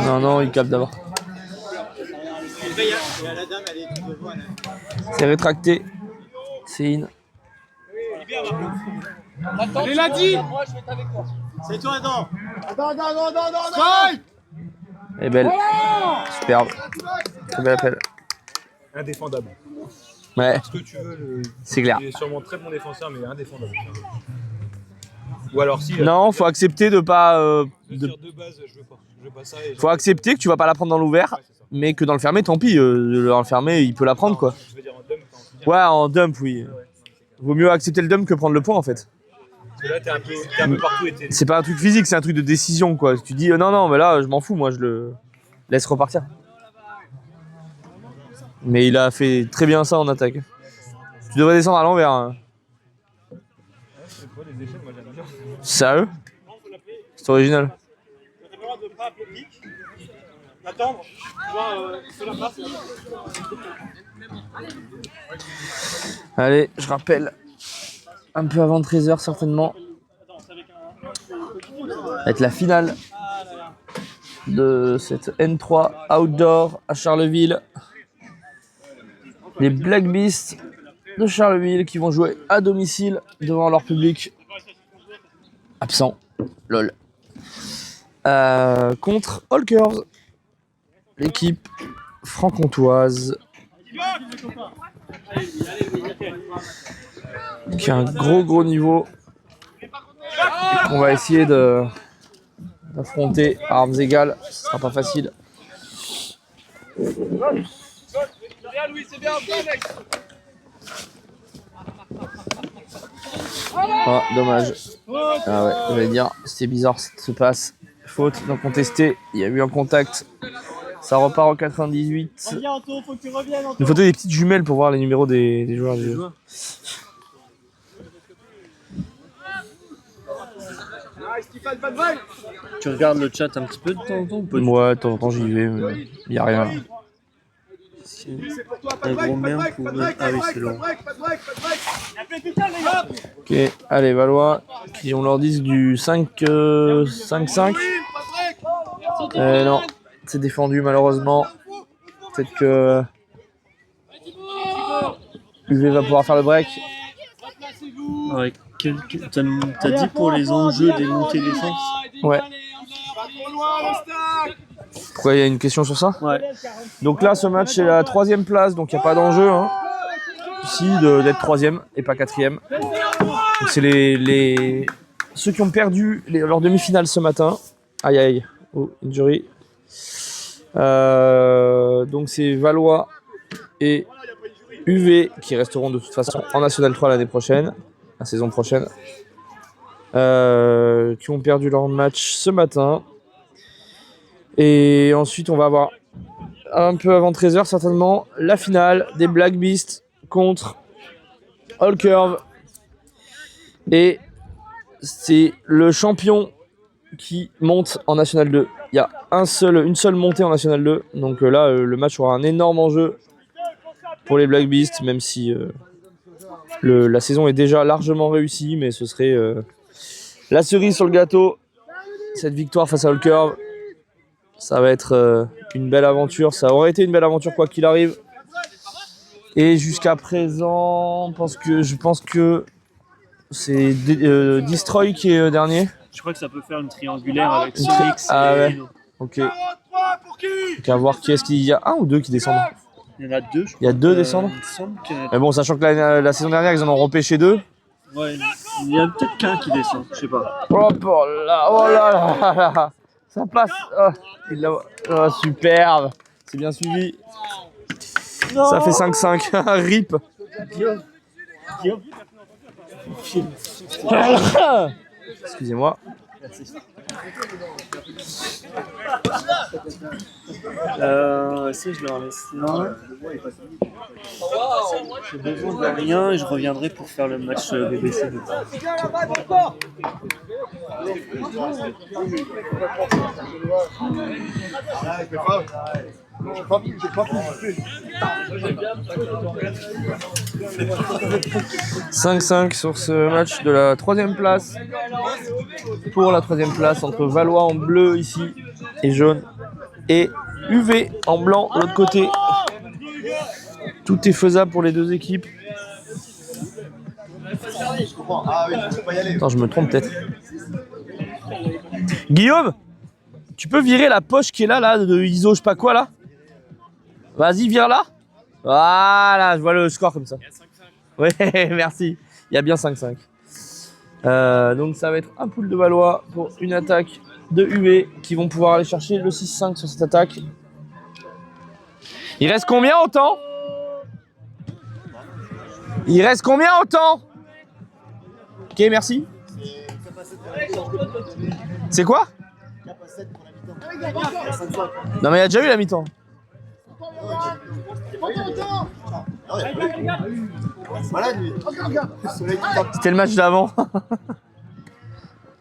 Speaker 2: Non, non, il capte d'abord. C'est rétracté. C'est in.
Speaker 6: Il l'a dit.
Speaker 4: C'est toi, non. Attends.
Speaker 2: Elle est belle. Superbe. Très bel appel.
Speaker 1: Indéfendable.
Speaker 2: Ouais,
Speaker 1: Ce que tu veux.
Speaker 2: c'est clair.
Speaker 1: Il est sûrement très bon défenseur, mais indéfendable. Ou alors si.
Speaker 2: Non, faut accepter de pas.
Speaker 1: De base, je veux pas ça.
Speaker 2: Faut accepter que tu vas pas la prendre dans l'ouvert, mais que dans le fermé, tant pis. Dans le fermé, il peut la prendre quoi.
Speaker 1: Je veux dire en dump.
Speaker 2: Ouais, en dump, oui. Vaut mieux accepter le dump que prendre le point en fait.
Speaker 1: Parce que là, t'es un peu partout et t'es.
Speaker 2: C'est pas un truc physique, c'est un truc de décision quoi. Tu dis non, mais là, je m'en fous, moi, je le laisse repartir. Mais il a fait très bien ça en attaque. Tu devrais descendre à l'envers. Hein. Sérieux? C'est original. Allez, je rappelle. Un peu avant 13h certainement. Ça va être la finale de cette N3 Outdoor à Charleville. Les Black Beasts de Charleville qui vont jouer à domicile devant leur public absent, lol, contre Holkers, l'équipe franc-comtoise qui a un gros niveau qu'on va essayer d'affronter à armes égales. Ce sera pas facile. Ah, dommage. Ah ouais, j'allais dire, c'était bizarre, ça se passe. Faute non contestée, il y a eu un contact. Ça repart en 98. Il nous faut des petites jumelles pour voir les numéros des joueurs.
Speaker 3: Tu regardes le chat un petit peu de temps en temps ou pas?
Speaker 2: Ouais, de temps en temps j'y vais, mais il n'y a rien.
Speaker 3: Un gros merde pour... Ah oui, c'est long.
Speaker 2: Ok, allez, Valois, qui ont leur disque du 5-5. Non, c'est défendu malheureusement. Peut-être que UV va pouvoir faire le break.
Speaker 3: Ouais, t'as dit pour les enjeux des montées défense?
Speaker 2: Ouais. Pourquoi il y a une question sur ça?
Speaker 3: Ouais.
Speaker 2: Donc là, ce match c'est la 3e place, donc il n'y a pas d'enjeu. Hein. Ici, d'être 3e et pas 4e. Donc c'est ceux qui ont perdu leur demi-finale ce matin. Aïe aïe, oh, injury. Donc c'est Valois et UV qui resteront de toute façon en National 3 l'année prochaine, la saison prochaine. Qui ont perdu leur match ce matin. Et ensuite, on va avoir un peu avant 13h certainement la finale des Black Beasts contre All Curve. Et c'est le champion qui monte en National 2. Il y a une seule montée en National 2. Donc là, le match aura un énorme enjeu pour les Black Beasts, même si la saison est déjà largement réussie. Mais ce serait la cerise sur le gâteau. Cette victoire face à All Curve. Ça va être une belle aventure. Ça aurait été une belle aventure quoi qu'il arrive. Et jusqu'à présent, je pense que c'est Destroy qui est dernier.
Speaker 3: Je crois que ça peut faire une triangulaire avec Solix.
Speaker 2: Ah ouais. Ok. Donc à voir qui est-ce qu'il y a. Un ou deux qui descendent.
Speaker 3: Il y en a deux, je crois.
Speaker 2: Il y a deux descendants. Mais bon, sachant que la saison dernière, ils en ont repêché 2.
Speaker 3: Ouais, il y a peut-être qu'un qui descend, je sais pas.
Speaker 2: Hop là, oh là là là. Ça passe. Oh, superbe. C'est bien suivi. Non. Ça fait 5-5. RIP. Guillaume. Excusez-moi.
Speaker 3: Si je leur laisse là. J'ai besoin de rien et je reviendrai pour faire le match BBC.
Speaker 4: J'ai pas pu.
Speaker 2: 5-5 sur ce match de la 3e place. Pour la 3e place entre Valois en bleu ici et jaune et UV en blanc de l'autre côté. Tout est faisable pour les deux équipes. Attends, je me trompe peut-être. Guillaume, tu peux virer la poche qui est là de ISO je sais pas quoi là. Vas-y, vire là. Voilà, je vois le score comme ça. Ouais, merci. Il y a bien 5-5. Donc ça va être un pool de Valois pour une attaque de UV qui vont pouvoir aller chercher le 6-5 sur cette attaque. Il reste combien au temps? Il reste combien au temps? Ok, merci. C'est quoi? Non mais il y a déjà eu la mi-temps. C'était le match d'avant.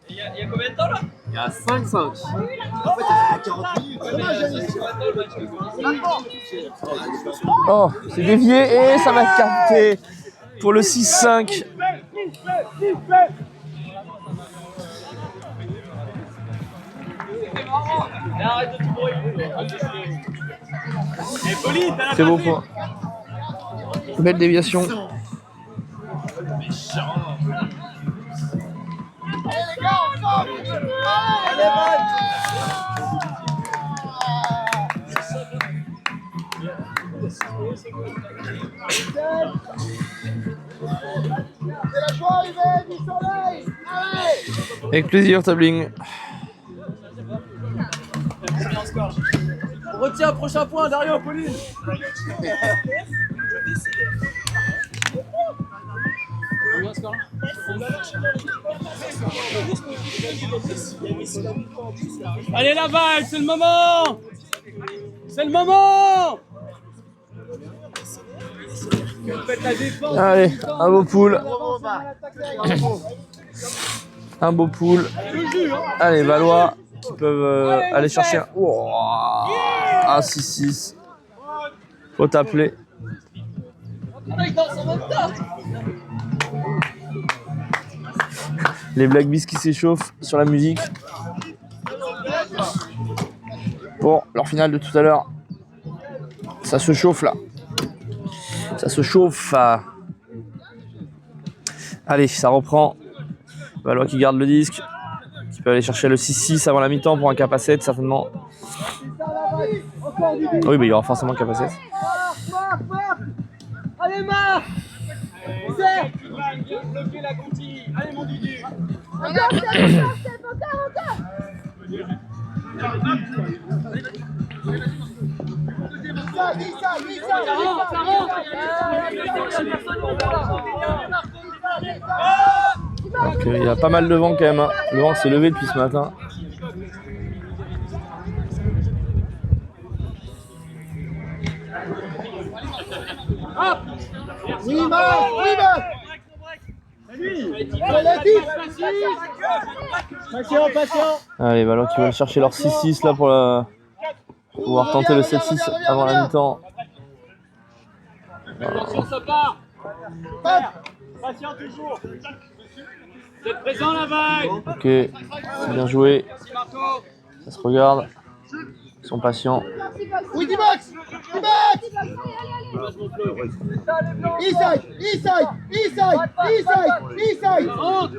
Speaker 6: Il y a combien de temps là?
Speaker 5: Il y a 5-5.
Speaker 2: Oh, c'est dévié et ça va être capté pour le 6-5. Très beau point. Belle déviation. Avec plaisir, Tabling.
Speaker 6: On retient un prochain point, Dario, Pauline. Allez la balle, c'est le moment. C'est le moment.
Speaker 2: Allez, un beau pool. Un beau pool. Allez, Valois qui peuvent aller chercher un... Oh, ah, 6-6. Faut t'appeler. Les Black Beasts qui s'échauffent sur la musique. Pour leur finale de tout à l'heure. Ça se chauffe là. Ça se chauffe. Allez, ça reprend. Valois qui garde le disque. Qui peut aller chercher le 6-6 avant la mi-temps pour un cap à 7, certainement. Oui, mais il y aura forcément un cap à 7.
Speaker 6: Allez, Marc. C'est bloquer la conti. Allez, mon Dudu. Encore.
Speaker 2: Donc, il y a pas mal de vent quand même. Hein. Le vent s'est levé depuis ce matin.
Speaker 4: Oui, Marc. Patient.
Speaker 2: Allez, Valois qui veulent chercher leur 6-6 là pour pouvoir tenter le 7-6 avant la mi-temps.
Speaker 6: Ça part. Patient toujours. Vous êtes présent la vague.
Speaker 2: Ok, c'est bien joué. Ça se regarde. Ils sont patients.
Speaker 4: Oui, D-Box. Inside.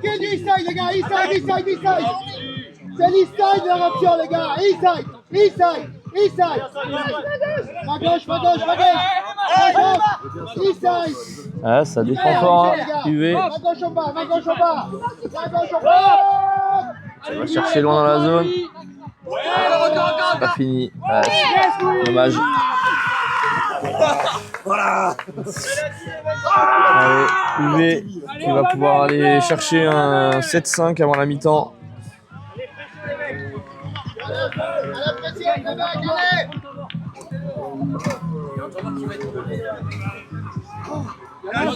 Speaker 4: Quel du inside, les gars? Inside. C'est l'inside de leur option, les gars. Inside. Ma gauche. Inside.
Speaker 2: Ah, ça défend fort. Hein. UV.
Speaker 4: Ma gauche au bas.
Speaker 2: On va chercher loin dans la zone. C'est pas fini. Ouais, dommage. Allez, UV qui va pouvoir aller chercher un 7-5 avant la mi-temps.
Speaker 6: On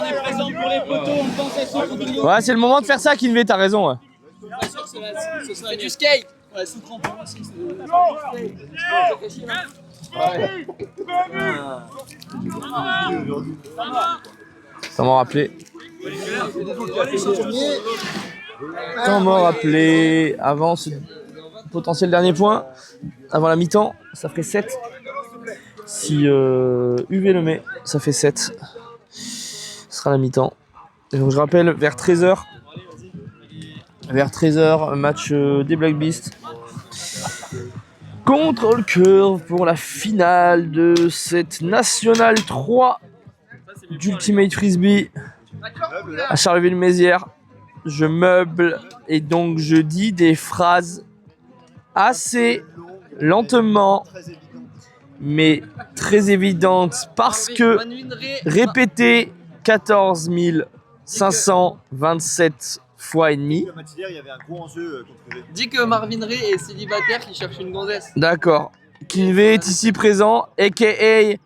Speaker 6: est présent pour les poteaux. On pense à ceux qui
Speaker 2: Ouais, c'est le moment de faire ça, Kinvé, t'as raison. Ouais.
Speaker 6: ce serait du skate. Ouais, sous crampon aussi.
Speaker 2: Temps mort appelé avant ce potentiel dernier point, avant la mi-temps, ça ferait 7. Si UV le met, ça fait 7. Ce sera la mi-temps. Et donc je rappelle, vers 13h, match des Black Beasts contre le Curve pour la finale de cette National 3 d'Ultimate Frisbee à Charleville-Mézières. Je meuble et donc je dis des phrases assez lentement mais très évidentes parce que répétées 14 527 fois et demi.
Speaker 7: Dis que Marvin Ray est célibataire qui cherche une gonzesse.
Speaker 2: D'accord. Kinvé est ici présent, aka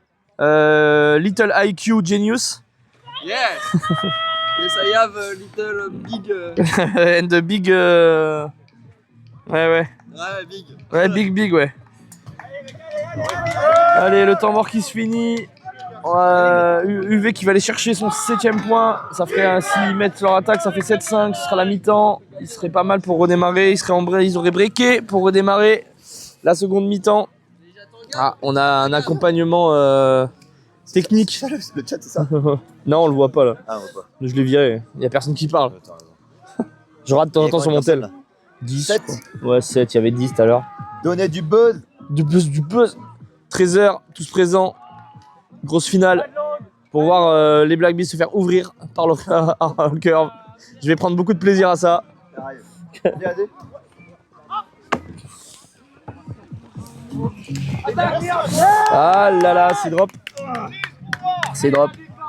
Speaker 2: Little IQ Genius.
Speaker 7: Yeah. Yes, I have a little big.
Speaker 2: And the big. Ouais,
Speaker 7: big.
Speaker 2: Ouais, big, ouais. Allez, le temps mort qui se finit. UV qui va aller chercher son 7ème point. Ça ferait, s'ils mettent leur attaque, ça fait 7-5. Ce sera la mi-temps. Il serait pas mal pour redémarrer. Ils auraient breaké pour redémarrer la seconde mi-temps. Ah, on a un accompagnement technique.
Speaker 5: Le chat, c'est ça?
Speaker 2: Non, on le voit pas là.
Speaker 5: Ah, on voit pas.
Speaker 2: Je l'ai viré. Il y a personne qui parle. Je rate de temps en temps sur mon tel. 10.
Speaker 5: 7.
Speaker 2: Ouais, 7. Il y avait 10 tout à l'heure.
Speaker 5: Donnez du buzz.
Speaker 2: Du buzz. 13h, tous présents. Grosse finale pour voir les Black Beasts se faire ouvrir par le Curve. Je vais prendre beaucoup de plaisir à ça. Ah là là, c'est drop.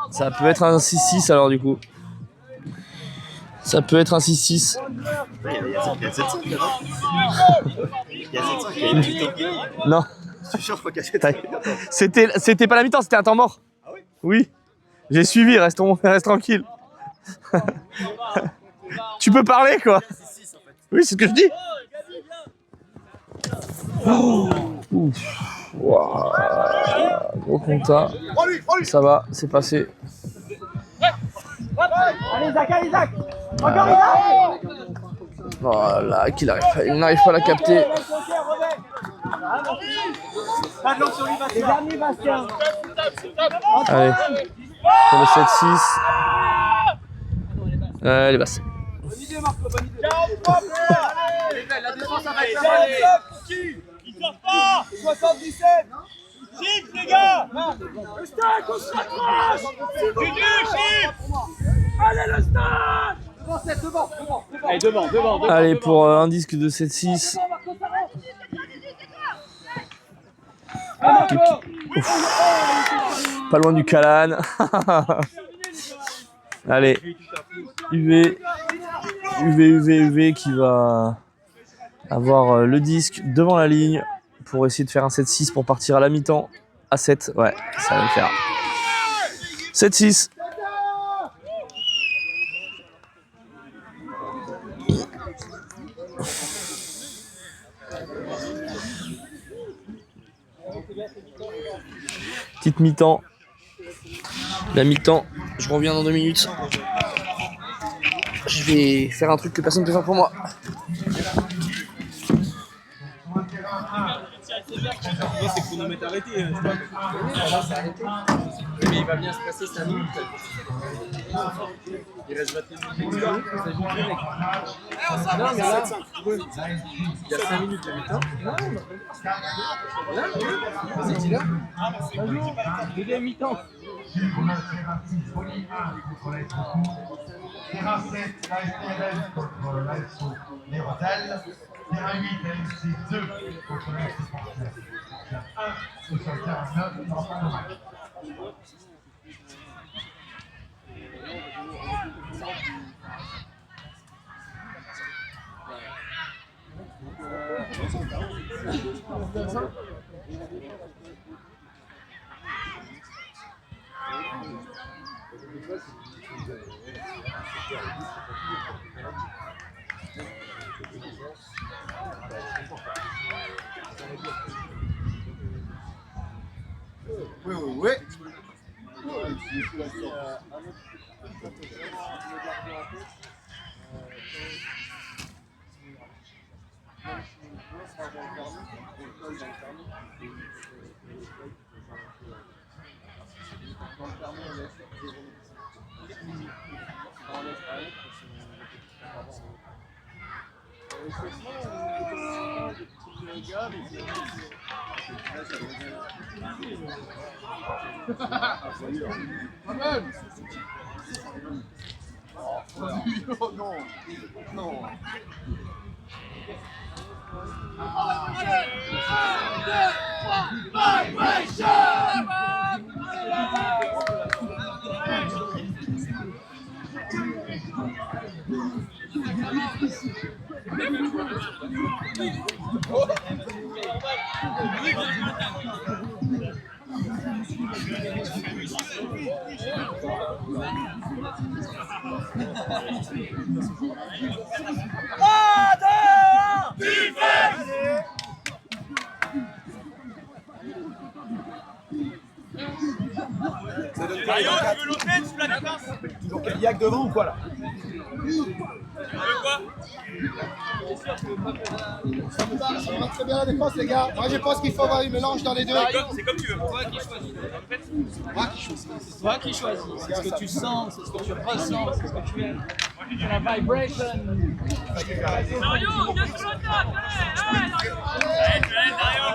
Speaker 2: Ça peut être un 6-6 alors du coup. Ça peut être un 6-6.
Speaker 5: Il y a 7-5 là. Il y a 7-5, il y a une mi-temps.
Speaker 2: Non.
Speaker 5: Je suis sûr, je crois qu'il y a 7-5.
Speaker 2: C'était pas la mi-temps, c'était un temps mort.
Speaker 5: Ah oui?
Speaker 2: Oui. J'ai suivi, reste tranquille. Tu peux parler quoi. Oui, c'est ce que je dis. Oh. Ouf. Wow. Gros compta. Ça va, c'est passé.
Speaker 4: Allez, Isaac. Encore Isaac.
Speaker 2: Voilà, il n'arrive pas à la capter.
Speaker 4: Les derniers Bastien.
Speaker 2: Allez, pour le 7-6. Les basses.
Speaker 6: Bonne idée, Marco, bonne idée. Allez, la défense, ça va être là.
Speaker 3: Ils sortent pas.
Speaker 6: 77.
Speaker 3: Chiffre, les gars.
Speaker 6: Le stack, on se rapproche.
Speaker 3: Du chiffre.
Speaker 6: Allez, le stack. Devant.
Speaker 3: Allez, devant.
Speaker 2: Allez, pour un disque de 7-6. Pas loin du Calan. Allez, UV qui va avoir le disque devant la ligne pour essayer de faire un 7-6 pour partir à la mi-temps. À 7, ouais, ça va le faire. 7-6. Petite mi-temps. La mi-temps, je reviens dans 2 minutes. Je vais faire un truc que personne ne peut faire pour moi.
Speaker 1: C'est chronomètre arrêté.
Speaker 7: Mais il va bien se passer 5 minutes. Il reste 21 minutes. Non, mais là, il y a 5 minutes de mi-temps. Vas-y, dis-le.
Speaker 6: Deuxième mi-temps.
Speaker 4: Terrain 7, la STRL contre l'ASO Les Roselles. Terrain 8, LFC 2 contre l'ASO Portugal. 1 sur le terrain 9 en fin de match. Oui. Non.
Speaker 3: Mario, tu veux l'autre, tu la dépenses.
Speaker 1: Toujours Cadillac devant ou quoi là?
Speaker 3: Tu veux quoi?
Speaker 4: Ça me va très bien la défense, les gars. Moi, je pense qu'il faut avoir un mélange dans les deux.
Speaker 3: C'est comme tu veux.
Speaker 7: Toi qui choisis. C'est ce que tu sens, c'est ce que tu ressens, c'est ce que tu aimes. La vibration.
Speaker 3: Mario, viens sur le top. Allez, tu l'aides, Mario.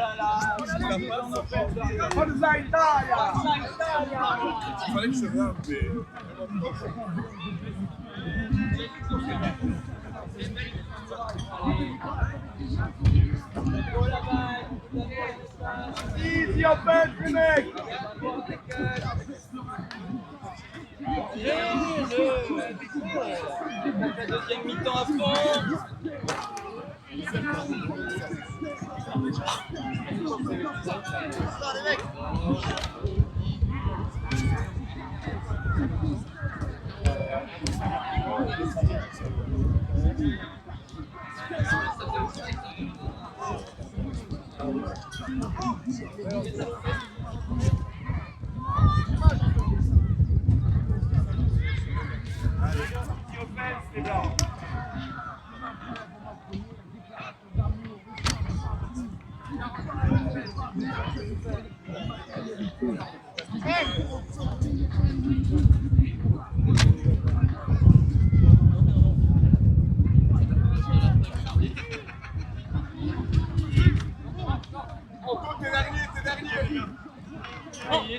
Speaker 6: Easy offense, les mecs.
Speaker 7: La deuxième mi-temps à fond.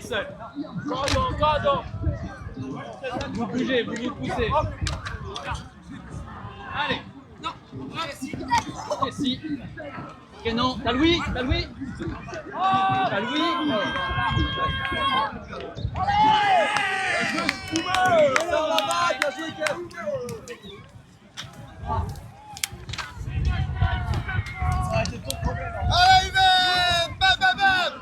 Speaker 6: seul. Corridor. Vous bougez, vous vous poussez. Allez. Non. Ok, si. Ok, non. T'as Louis. T'as Louis.
Speaker 5: Allez, Yves! Bam, bam, bam!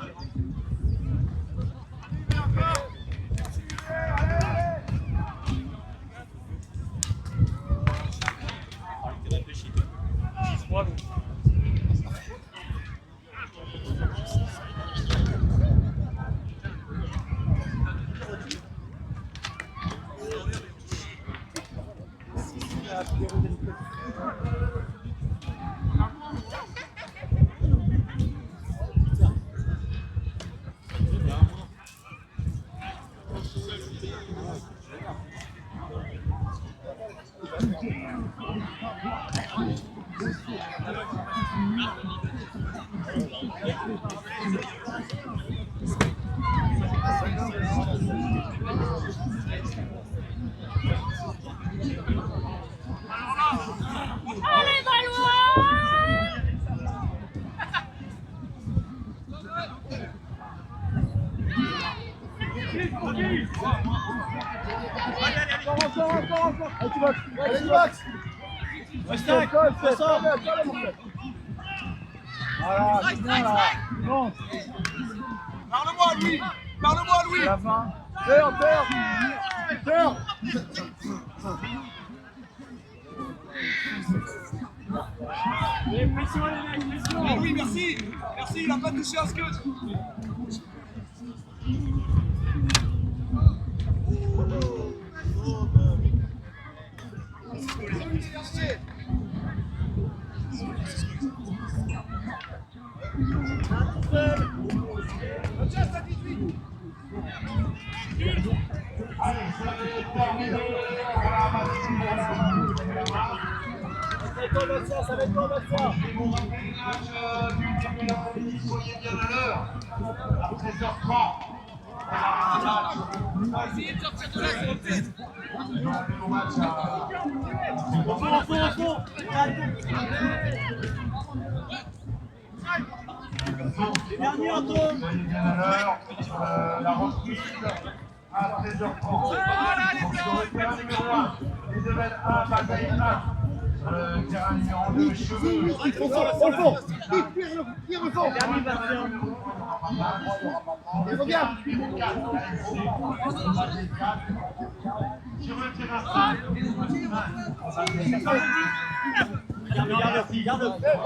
Speaker 8: Allez, Valois!
Speaker 5: Parle-moi, Louis! Parle-moi, Louis!
Speaker 6: La fin. Peur. Pression, les mecs, pression.
Speaker 5: Ah oui, merci! Merci, il a pas touché à ce que...
Speaker 6: Ça va être quoi, Bastien?
Speaker 4: Soyez bien à l'heure. À 13h30.
Speaker 5: Essayez de sortir de là, c'est le tête!
Speaker 4: Le match à...
Speaker 6: Au fond. Dernier, Antoine.
Speaker 4: Soyez bien à l'heure. La reprise à 13h30. Sur le terrain numéro 1, Isabelle 1, bataille 1. Terrain numéro 2, Cheveux.
Speaker 6: Au fond. Tire au fond. Dernier, Bastien.
Speaker 4: Il regarde. Sur le terrain 5.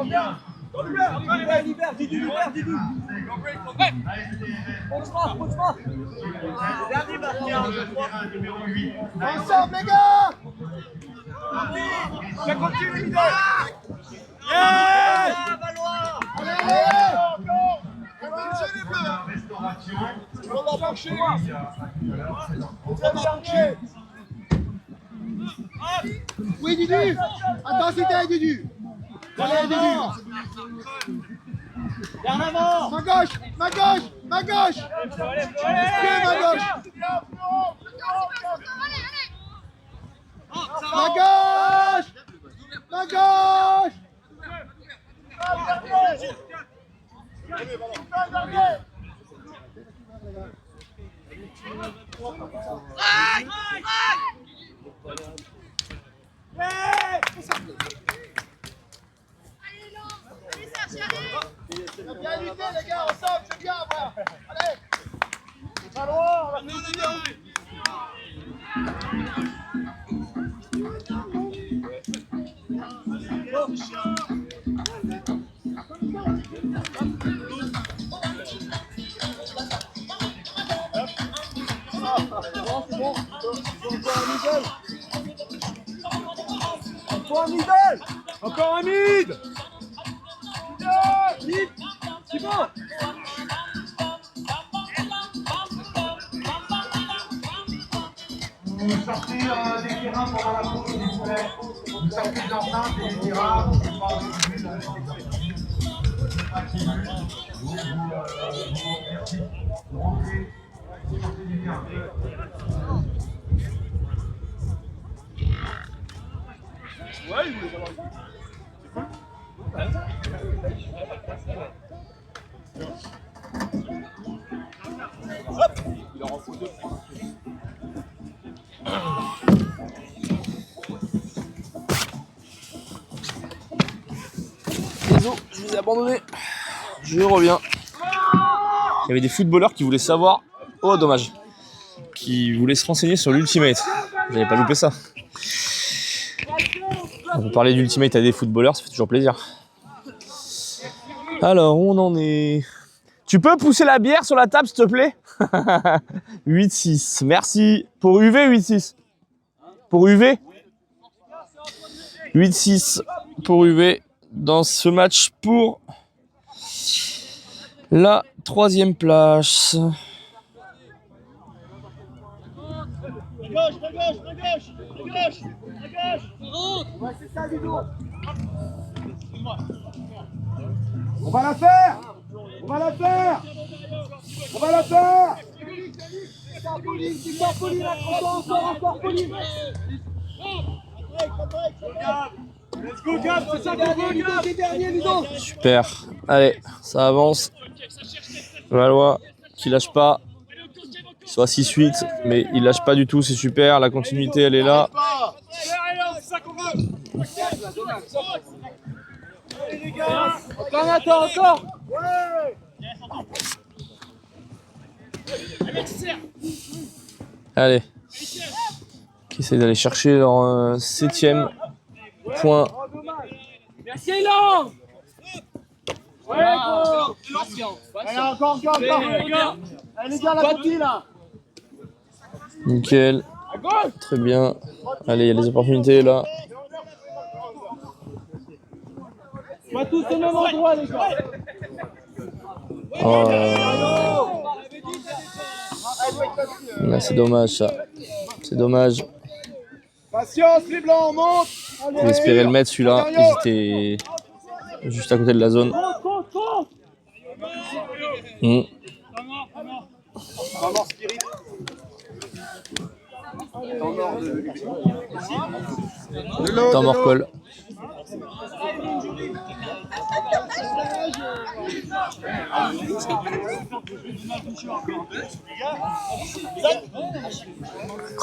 Speaker 6: Garde. Libère, Didou. Pousse pas. Dernier, Bastien.
Speaker 4: Numéro 8.
Speaker 6: Ensemble, les gars.
Speaker 4: Ça continue, leader.
Speaker 6: Yes! Valois.
Speaker 4: Restauration.
Speaker 6: On va marcher. Oui, Didu. Intensité, Didu. Allez, Didu. Vers l'avant. Ma gauche. Ma gauche. Ma gauche. Bien évité, les gars, ensemble, c'est bien, voilà. Allez. Pas loin, on va finir. Encore un mid. C'est bon.
Speaker 4: Vous sortez des terrains pendant la pause, s'il vous plaît. Vous sortez de l'enceinte et des terrains. Vous ne pas retrouver dans les merci. Vous rentrez
Speaker 2: Désolé, je vous ai abandonné. Je reviens. Il y avait des footballeurs qui voulaient savoir. Oh, dommage. Qui voulaient se renseigner sur l'Ultimate. Vous n'avez pas loupé ça. On peut parler d'Ultimate à des footballeurs, ça fait toujours plaisir. Alors, où on en est? Tu peux pousser la bière sur la table, s'il te plaît? 8-6. Merci. Pour UV, 8-6. Pour UV 8-6 pour UV dans ce match pour la 3e place.
Speaker 6: On va la faire. On va la faire. On va la faire. Encore Pauline. Let's go Gab, c'est ça qu'on veut Gab.
Speaker 2: Super. Allez, ça avance. Valois qui lâche pas. Soit 6-8, mais il lâche pas du tout, c'est super. La continuité, elle est là.
Speaker 6: Encore.
Speaker 2: Allez. Qui essaie d'aller chercher leur 7e point.
Speaker 6: Merci Elan. Ouais, allez, encore. Allez les gars, la petite là.
Speaker 2: Nickel. Très bien. Allez, il y a les opportunités là.
Speaker 6: Pas tous au même endroit les gars.
Speaker 2: Oh. Là, c'est dommage ça. C'est dommage.
Speaker 6: Patience, les blancs, on monte.
Speaker 2: J'espérais le mettre celui-là. Ils étaient juste à côté de la zone. Temps mort call.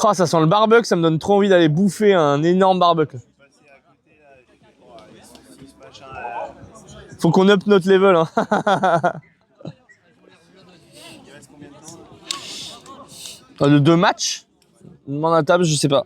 Speaker 2: Oh, ça sent le barbecue, ça me donne trop envie d'aller bouffer un énorme barbecue. Faut qu'on up notre level. Hein. De 2 matchs? Demande à table, je sais pas.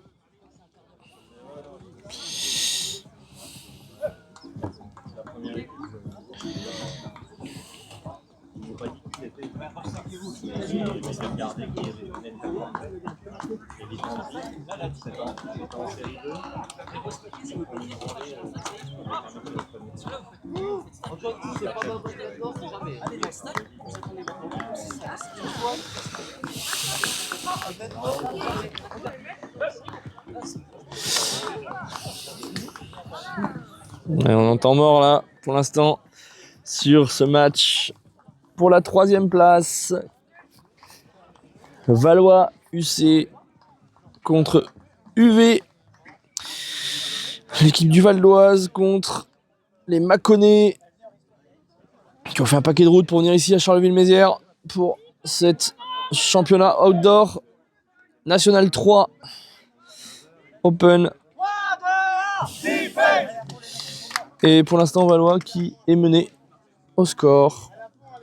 Speaker 2: Ouais, on entend mort là pour l'instant sur ce match pour la 3e place. Valois UC contre UV. L'équipe du Val d'Oise contre les Mâconnais qui ont fait un paquet de route pour venir ici à Charleville-Mézières pour cet championnat outdoor National 3 Open. Et pour l'instant, Valois qui est mené au score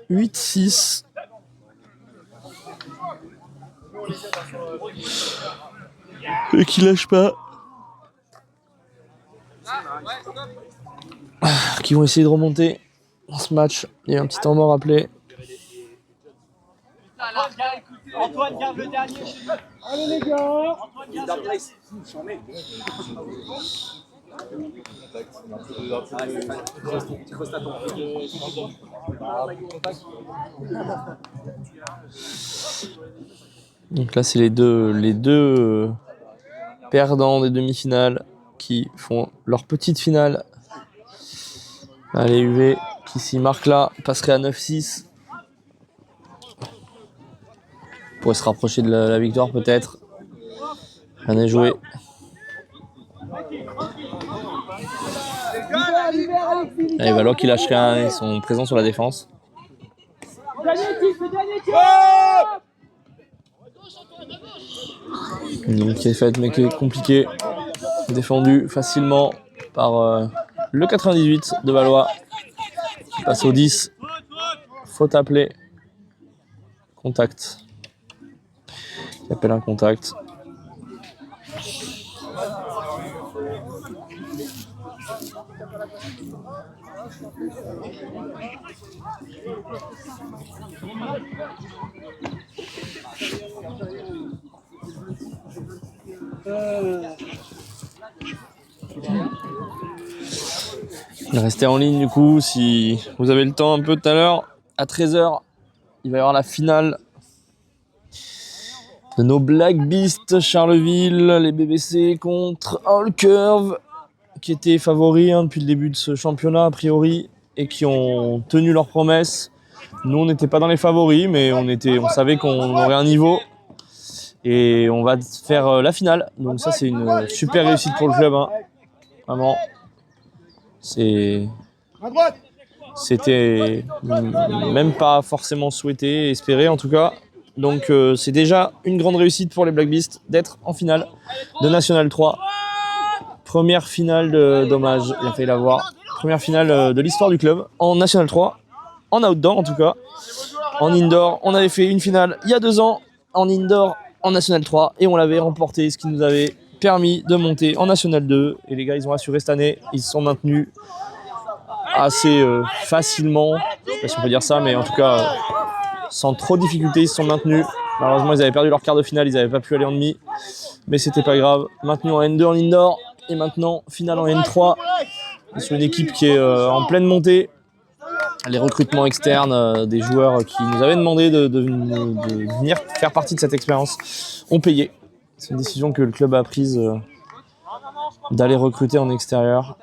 Speaker 2: 8-6. Et qui lâche pas. Qui vont essayer de remonter dans ce match. Il y a un petit temps mort appelé.
Speaker 6: Antoine garde le dernier. Allez les gars. Antoine garde le dernier.
Speaker 2: Donc là, c'est les deux perdants des demi-finales qui font leur petite finale. Allez, UV qui s'y marque là, passerait à 9-6. Pourrait se rapprocher de la victoire peut-être. Rien n'est joué. Allez, Valois qui lâche rien, ils sont présents sur la défense. Qui est fait, mais qui est compliqué. Défendu facilement par le 98 de Valois. Passe au 10. Faute appelée. Contact. Il appelle un contact. Restez en ligne du coup si vous avez le temps un peu tout à l'heure. À 13h, il va y avoir la finale de nos Black Beasts Charleville, les BBC contre All Curve, qui étaient favoris depuis le début de ce championnat a priori et qui ont tenu leurs promesses. Nous, on n'était pas dans les favoris, mais on savait qu'on aurait un niveau et on va faire la finale. Donc ça, c'est une super réussite pour le club, hein. Vraiment. C'était même pas forcément souhaité, espéré en tout cas. Donc c'est déjà une grande réussite pour les Black Beasts d'être en finale de National 3. Première finale d'hommage, il a failli l'avoir. Première finale de l'histoire du club en National 3, en outdoor en tout cas. En indoor, on avait fait une finale il y a 2 ans en indoor en National 3 et on l'avait remporté, ce qui nous avait permis de monter en National 2. Et les gars, ils ont assuré cette année, ils se sont maintenus assez facilement, je sais pas si on peut dire ça, mais en tout cas sans trop de difficultés, ils se sont maintenus. Malheureusement, ils avaient perdu leur quart de finale, ils n'avaient pas pu aller en demi, mais c'était pas grave. Maintenu en N2 en indoor et maintenant finale en N3 sur une équipe qui est en pleine montée. Les recrutements externes des joueurs qui nous avaient demandé de venir faire partie de cette expérience ont payé. C'est une décision que le club a prise d'aller recruter en extérieur.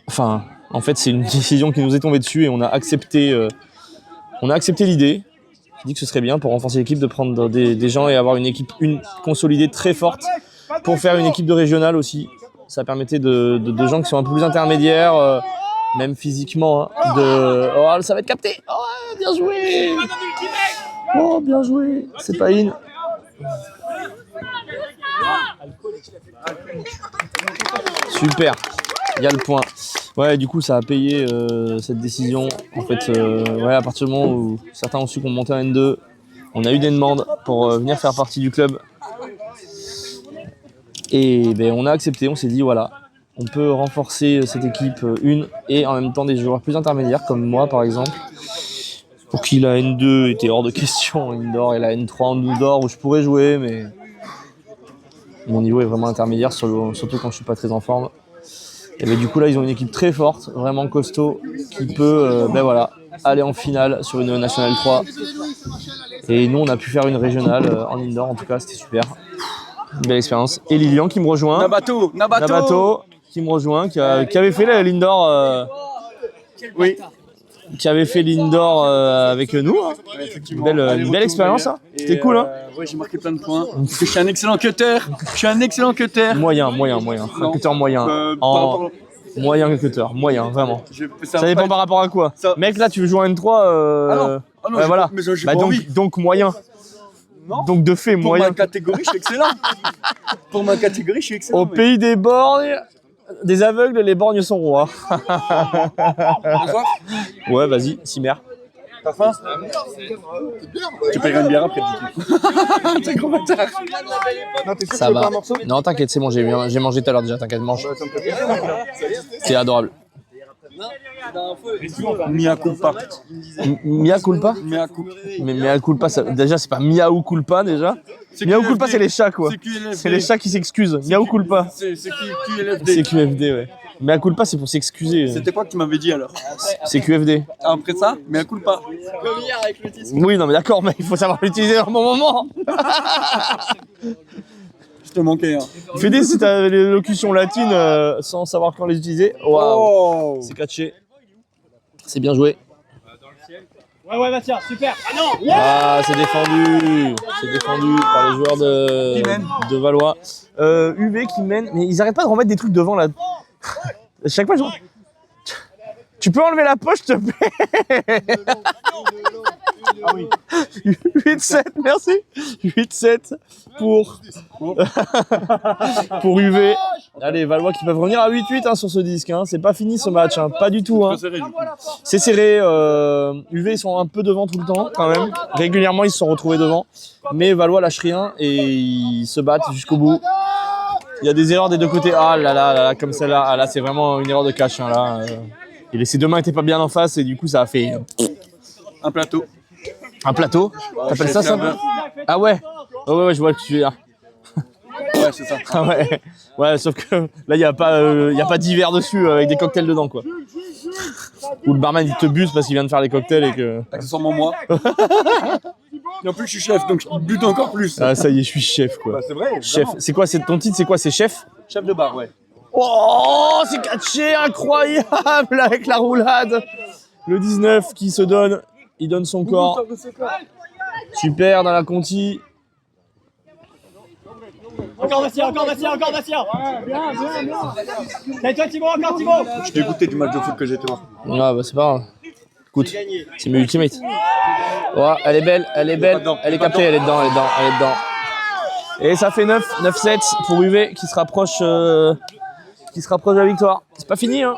Speaker 2: Enfin, en fait, c'est une décision qui nous est tombée dessus et on a accepté l'idée. Je dis que ce serait bien pour renforcer l'équipe de prendre des gens et avoir une équipe consolidée très forte pour faire une équipe de régionale aussi. Ça permettait de gens qui sont un peu plus intermédiaires, même physiquement. Oh, ça va être capté. Oh, bien joué. Oh, bien joué. C'est pas in. Super. Il y a le point. Ouais, du coup, ça a payé cette décision. En fait, à partir du moment où certains ont su qu'on montait en N2, on a eu des demandes pour venir faire partie du club. Et on a accepté, on s'est dit, voilà, on peut renforcer cette équipe et en même temps des joueurs plus intermédiaires, comme moi par exemple, pour qui la N2 était hors de question en indoor et la N3 en outdoor où je pourrais jouer, mais mon niveau est vraiment intermédiaire, surtout quand je suis pas très en forme. Et du coup là ils ont une équipe très forte, vraiment costaud, qui peut aller en finale sur une National 3. Et nous on a pu faire une régionale en indoor, en tout cas c'était super. Une belle expérience. Et Lilian qui me rejoint. Nabato qui me rejoint, qui avait fait l'indoor. Oui. Qui avait fait l'indoor avec nous. Hein. Une belle expérience. Hein. C'était cool. Hein.
Speaker 7: Oui, j'ai marqué plein de points. Parce que je suis un excellent cutter. Moyen.
Speaker 2: Un cutter moyen. Moyen cutter, moyen, vraiment. Ça dépend par rapport à quoi. Mec, là, tu veux jouer en N3. Voilà. Donc moyen. Non. Donc de fait, moyen.
Speaker 7: Pour ma catégorie, je suis excellent.
Speaker 2: Au pays des borgnes, des aveugles, les borgnes sont rois. Ouais, vas-y, Cimer.
Speaker 7: T'as faim? Tu paieras une bière après. T'es gros bâtard.
Speaker 2: Ça va. Non, t'inquiète, c'est bon, j'ai mangé tout à l'heure déjà, t'inquiète, mange. C'est adorable.
Speaker 7: Mia culpa.
Speaker 2: Mia culpa? Mais Mia culpa, déjà c'est pas miaou culpa déjà. Miaou culpa c'est les chats quoi. C'est les chats qui s'excusent. Miaou culpa.
Speaker 7: C'est QLFD.
Speaker 2: C'est QFD ouais. Mea culpa c'est pour s'excuser.
Speaker 7: C'était quoi que tu m'avais dit alors?
Speaker 2: C'est QFD.
Speaker 7: Après ça, mea culpa.
Speaker 2: Oui non mais d'accord mais il faut savoir l'utiliser au bon moment.
Speaker 7: Je te manquais. Hein.
Speaker 2: Fédé si t'as les locutions latines sans savoir quand les utiliser. Waouh. C'est catché. C'est bien joué.
Speaker 6: Ouais, bah tiens, super. Ah non.
Speaker 2: Ah, c'est défendu. C'est défendu par les joueurs de Valois. UV qui mène, mais ils arrêtent pas de remettre des trucs devant là. Chaque fois, tu peux enlever la poche, s'il te plaît. 8-7, merci. 8-7 pour pour UV. Allez, Valois qui peuvent revenir à 8-8 hein, sur ce disque. Hein. C'est pas fini ce match, hein. Pas du tout. Hein. C'est serré. UV ils sont un peu devant tout le temps quand même. Régulièrement ils se sont retrouvés devant. Mais Valois lâche rien et ils se battent jusqu'au bout. Il y a des erreurs des deux côtés. Ah là là, là comme celle-là. Ah là c'est vraiment une erreur de cash. Hein, là. Et ses deux mains étaient pas bien en face et du coup ça a fait...
Speaker 5: Un plateau.
Speaker 2: Un plateau? T'appelles ça ça? Ah ouais. Oh ouais, je vois que tu es là.
Speaker 5: Ouais, c'est ça.
Speaker 2: Ah ouais. Ouais, sauf que là, il n'y a pas d'hiver dessus avec des cocktails dedans, quoi. Ou le barman, il te buse parce qu'il vient de faire les cocktails et que...
Speaker 5: Accessoirement moi. Et en plus, je suis chef, donc je bute encore plus.
Speaker 2: Ah, ça y est, je suis chef, quoi.
Speaker 5: Bah, c'est vrai.
Speaker 2: Chef. C'est quoi, ton titre, c'est quoi? C'est chef?
Speaker 5: Chef de bar, ouais.
Speaker 2: Oh, c'est catché, incroyable avec la roulade. Le 19 qui se donne, il donne son corps. Super dans la conti.
Speaker 6: Encore Bastien, encore Bastien, encore Bastien. Bien, bien, bien. C'est toi Thibaut, encore Thibaut.
Speaker 5: Je t'ai écouté du match de foot que j'ai été voir.
Speaker 2: Ah bah c'est pas grave. Écoute, c'est mes ultimate. Oh, elle est belle, elle est belle, elle est captée, elle est dedans, elle est dedans, elle est dedans. Et ça fait 9-7 pour UV qui se rapproche de la victoire. C'est pas fini hein.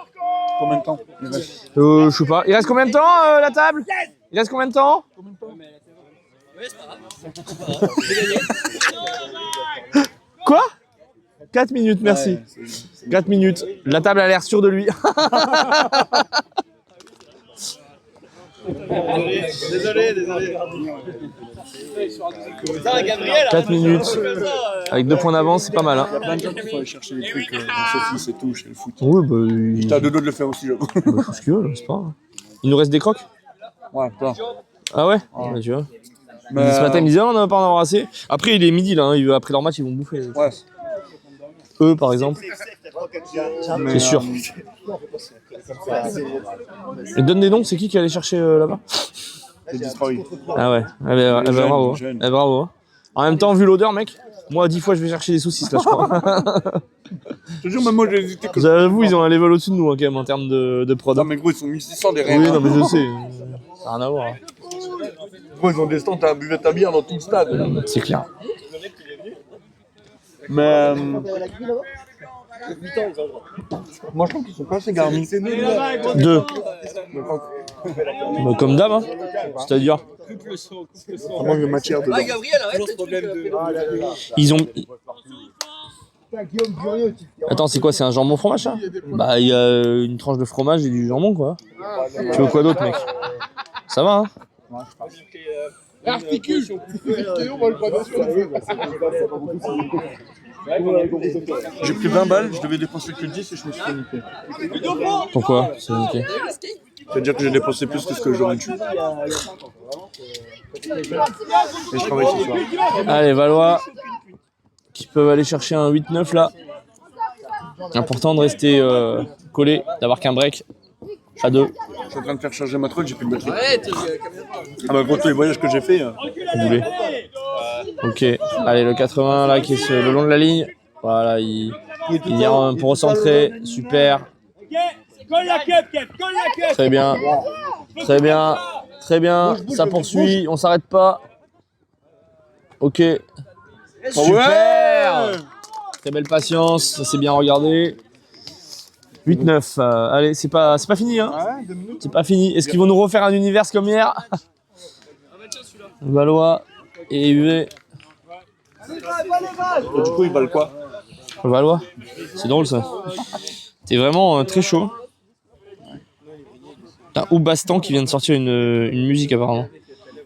Speaker 5: Combien de temps?
Speaker 2: Je sais pas. Il reste combien de temps la table? Il reste combien de temps? Quoi? 4 minutes, merci. 4 minutes. La table a l'air sûre de lui.
Speaker 5: Désolé.
Speaker 2: 4 minutes. Avec 2 points d'avance, c'est pas mal. Hein.
Speaker 5: Il y a plein de gens qui font aller chercher les trucs dans Sophie, c'est tout, chez le foot.
Speaker 2: Oui, bah.
Speaker 5: T'as deux doigts de le faire aussi, j'avoue.
Speaker 2: Bah, faut ce qu'il veut, c'est pas grave. Il nous reste des crocs?
Speaker 5: Ouais, plein.
Speaker 2: Ah ouais?
Speaker 5: Ouais.
Speaker 2: Bah, tu vois.
Speaker 5: Mais
Speaker 2: Ce matin, ils me disaient, on n'a pas en avoir assez. Après, il est midi là, hein. Après leur match, ils vont bouffer.
Speaker 5: ouais.
Speaker 2: Eux, par exemple.
Speaker 5: Mais,
Speaker 2: C'est sûr. Et donne des noms, c'est qui allait chercher là-bas?
Speaker 5: c'est disparu.
Speaker 2: Ah ouais, eh ben, bravo.
Speaker 5: jeune.
Speaker 2: Eh, bravo. En même temps, vu l'odeur, mec, moi 10 fois je vais chercher des saucisses là, je crois.
Speaker 5: Je te jure, même moi j'ai hésité que.
Speaker 2: J'avoue, ils ont un level au-dessus de nous hein, quand même en termes de prod.
Speaker 5: Non, mais gros, ils sont 1600 derrière.
Speaker 2: Oui, non, mais je sais. Ça n'a rien à voir.
Speaker 5: Gros, ils ont des stands à buvette à bière dans tout le stade.
Speaker 2: C'est clair.
Speaker 5: Mais. Moi je trouve qu'ils sont pas assez garnis.
Speaker 2: 2. Bah, comme d'hab, hein. C'est-à-dire.
Speaker 5: Moi je matière dedans.
Speaker 2: Ils ont. Attends, c'est quoi? C'est un jambon fromage ça? Bah, il y a une tranche de fromage et du jambon quoi. Tu veux quoi d'autre, mec? Ça va, hein?
Speaker 5: J'ai pris 20 balles, je devais dépenser que 10 et je me suis fait niquer.
Speaker 2: Pourquoi? C'est ok.
Speaker 5: C'est-à-dire que j'ai dépensé plus que ce que j'aurais dû. Et je travaille ce soir.
Speaker 2: Allez, Valois qui peuvent aller chercher un 8-9 là. Important de rester collé, d'avoir qu'un break à 2.
Speaker 5: Je suis en train de faire charger ma truc, j'ai plus de batterie. Ah bah gros, tous les voyages que j'ai fait.
Speaker 2: Boulet. Ok, allez le 80 là qui est le long de la ligne. Voilà, il vient pour recentrer, super. Très bien, très bien, très bien. Ça poursuit, on s'arrête pas. Ok, super. Très belle patience, ça s'est bien regardé. 8-9, allez, c'est pas fini, hein. C'est pas fini. Est-ce qu'ils vont nous refaire un univers comme hier? Valois et UV.
Speaker 5: Et du coup, ils valent quoi?
Speaker 2: Valois, c'est drôle ça. T'es vraiment très chaud. T'as Oubastan qui vient de sortir une musique apparemment.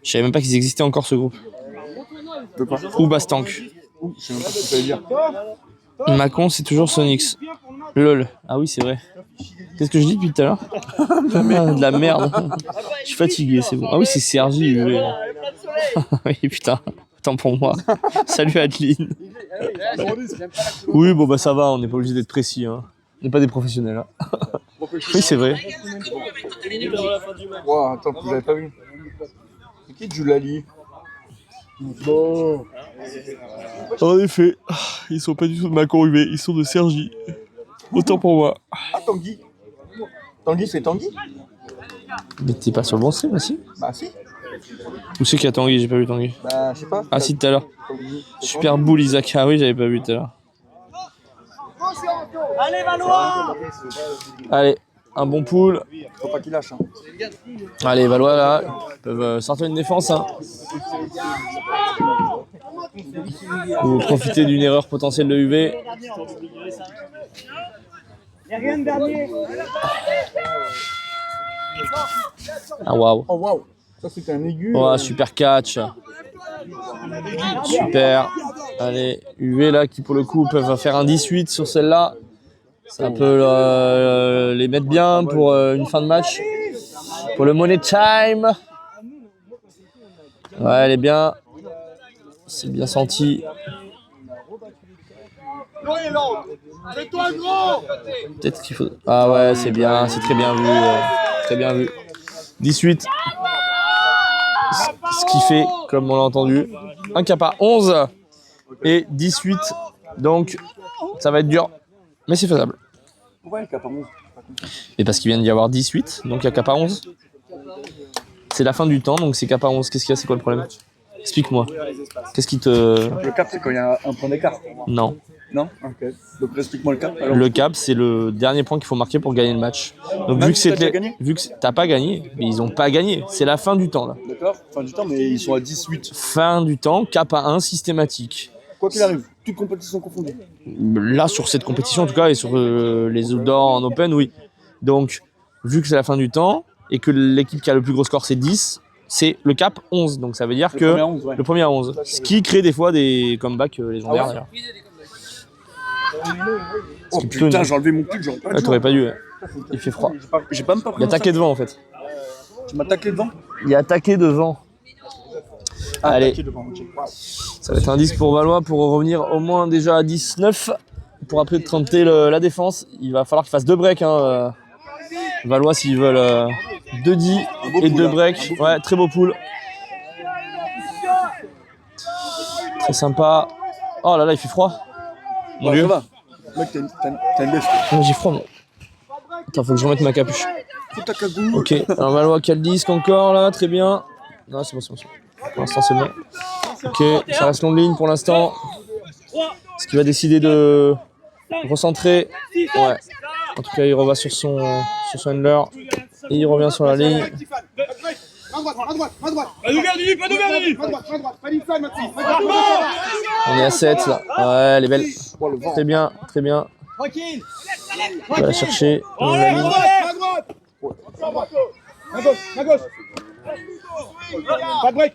Speaker 2: Je savais même pas qu'ils existaient encore ce groupe.
Speaker 5: De quoi?
Speaker 2: Oubastank.
Speaker 5: Je sais même pas ce que ça veut dire.
Speaker 2: Macon, c'est toujours Sonix. LOL. Ah oui, c'est vrai. Qu'est-ce que je dis depuis tout à l'heure? De la merde. Je suis fatigué, c'est bon. Ah oui, c'est Sergi, UV. Oui, putain. Tant pour moi. Salut Adeline. Oui, bon bah ça va, on n'est pas obligé d'être précis. Hein. On n'est pas des professionnels. Hein. Oui, c'est vrai.
Speaker 5: Wow, attends, vous avez pas vu? C'est qui Julali? Bon.
Speaker 2: En effet, ils sont pas du tout de Macon UV, ils sont de Sergi. Autant pour moi.
Speaker 5: Ah, Tanguy. Tanguy, c'est Tanguy?
Speaker 2: Mais t'es pas sur le bon stream aussi?
Speaker 5: Bah si.
Speaker 2: Où c'est qu'il y a Tanguy? J'ai pas vu Tanguy.
Speaker 9: Bah, je sais pas.
Speaker 2: Ah si, tout à l'heure. Super boule Isaac. Ah oui, j'avais pas vu tout à l'heure.
Speaker 6: Allez, Valois!
Speaker 2: Allez, un bon pool.
Speaker 9: Faut pas qu'il lâche. Hein.
Speaker 2: Allez, Valois là, ils peuvent sortir une défense. Hein. Ou profiter d'une erreur potentielle de UV.
Speaker 6: Rien de dernier.
Speaker 2: Ah waouh.
Speaker 9: Oh waouh. Ça c'était un aigu.
Speaker 2: Oh, super catch. Super. Allez, UV là qui pour le coup peuvent faire un 18 sur celle-là. Ça peut les mettre bien pour une fin de match. Pour le money time. Ouais, elle est bien. C'est bien senti. Peut-être qu'il faut... Ah ouais, c'est bien, c'est très bien vu. Très bien vu. 18. Ce qui fait, comme on l'a entendu, un capa 11 et 18. Donc, ça va être dur, mais c'est faisable.
Speaker 9: Pourquoi le capa 11?
Speaker 2: Et parce qu'il vient d'y avoir 18, donc il y a capa 11. C'est la fin du temps, donc c'est capa 11. Qu'est-ce qu'il y a? C'est quoi le problème? Explique-moi. Qu'est-ce qui te...
Speaker 9: Le cap, c'est quand il y a un point d'écart.
Speaker 2: Non.
Speaker 9: Non? Ok. Donc explique-moi le cap. Alors.
Speaker 2: Le cap, c'est le dernier point qu'il faut marquer pour gagner le match. Donc
Speaker 9: Même
Speaker 2: vu que
Speaker 9: si
Speaker 2: c'était,
Speaker 9: gagné
Speaker 2: vu que t'as pas gagné, mais ils ont pas gagné. C'est la fin du temps là.
Speaker 9: D'accord. Fin du temps, mais ils sont à 18.
Speaker 2: Fin du temps, cap à 1 systématique.
Speaker 9: Quoi qu'il arrive, toutes compétitions confondues.
Speaker 2: Là sur cette compétition en tout cas et sur les outdoors en open, oui. Donc vu que c'est la fin du temps et que l'équipe qui a le plus gros score c'est 10, c'est le cap 11. Donc ça veut dire que le premier à 11. Ce qui crée des fois des comebacks légendaires d'ailleurs.
Speaker 9: Oh putain, j'ai enlevé mon pull, j'aurais pas dû.
Speaker 2: T'aurais pas dû. Il fait froid.
Speaker 9: J'ai pas même pas pris.
Speaker 2: Il y a taqué devant en fait.
Speaker 9: Tu m'as taqué devant?
Speaker 2: Il y a taqué devant.
Speaker 9: Ah,
Speaker 2: allez.
Speaker 9: taqué devant, okay.
Speaker 2: Ça va être un 10 pour Valois pour revenir au moins déjà à 19. Pour après tenter la défense. Il va falloir qu'il fasse 2 breaks. Hein. Valois s'ils veulent 2 10 et 2 breaks. Ouais, très beau pool. Très sympa. Oh là là, il fait froid. Mon
Speaker 9: Ouais,
Speaker 2: Dieu.
Speaker 9: ça va. Mec, t'as une veste.
Speaker 2: J'ai froid, moi. Attends, faut que je remette ma capuche.
Speaker 9: Faut ta cagoule.
Speaker 2: Ok, alors Valois qui a le disque encore là, très bien. Non, c'est bon, c'est bon. Pour l'instant, c'est bon. Ok, ça reste longue ligne pour l'instant. Est-ce qu'il va décider de recentrer? Ouais. En tout cas, il revient sur son handler. Et il revient sur la ligne. On est à 7 là. Ouais, elle est belle. Très bien, très bien.
Speaker 6: Tranquille.
Speaker 2: On va la chercher. On la ligne.
Speaker 6: Pas de break.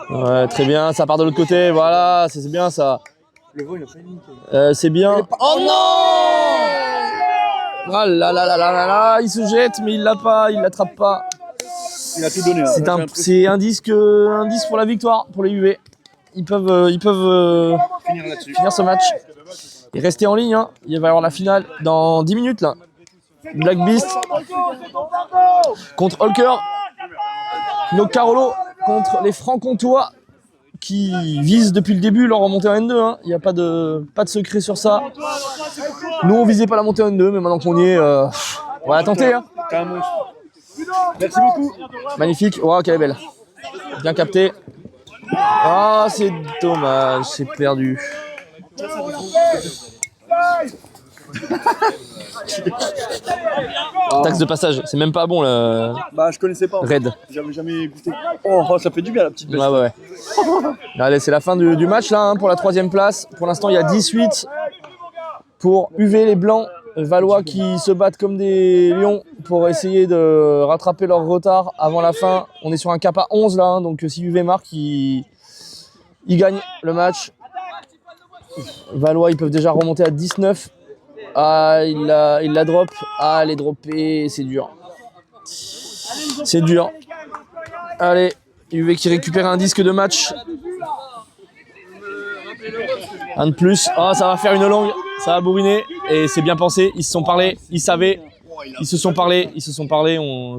Speaker 2: Ouais, très bien. Ça part de l'autre côté. Voilà, c'est bien ça.
Speaker 9: Le vent, il a pas limité.
Speaker 2: C'est bien. Oh non! Ah là là là là là là, il se jette, mais il l'a pas, il l'attrape pas.
Speaker 9: Il a tout donné. Hein.
Speaker 2: C'est un disque pour la victoire pour les UV. Ils peuvent finir ce match et rester en ligne. Hein. Il va y avoir la finale dans 10 minutes là. Black Beast contre Holker. No Carolo contre les Franc-Comtois qui visent depuis le début leur remontée en N2. Hein. Il n'y a pas de secret sur ça. Nous on visait pas la montée en N2, mais maintenant qu'on y est, on va la tenter. Hein.
Speaker 9: Merci beaucoup.
Speaker 2: Magnifique. Oh, qu'elle est belle. Bien capté. Ah, c'est dommage, c'est perdu. Taxe de passage, c'est même pas bon le.
Speaker 9: Bah, je connaissais pas.
Speaker 2: Raid.
Speaker 9: J'avais jamais goûté. Oh, ça fait du bien la petite bête.
Speaker 2: Ouais. Allez, c'est la fin du match là hein, pour la 3e place. Pour l'instant, il y a 18 pour UV les Blancs. Valois qui se battent comme des lions pour essayer de rattraper leur retard avant la fin. On est sur un cap à 11 là, hein, donc si UV marque, il gagne le match. Valois, ils peuvent déjà remonter à 19. Ah, il la drop. Ah, elle est droppée, c'est dur. C'est dur. Allez, UV qui récupère un disque de match. Un de plus. Ah, ça va faire une longue. Ça va bourriner. Et c'est bien pensé. Ils se sont parlé. Ils savaient. Ils se sont parlé.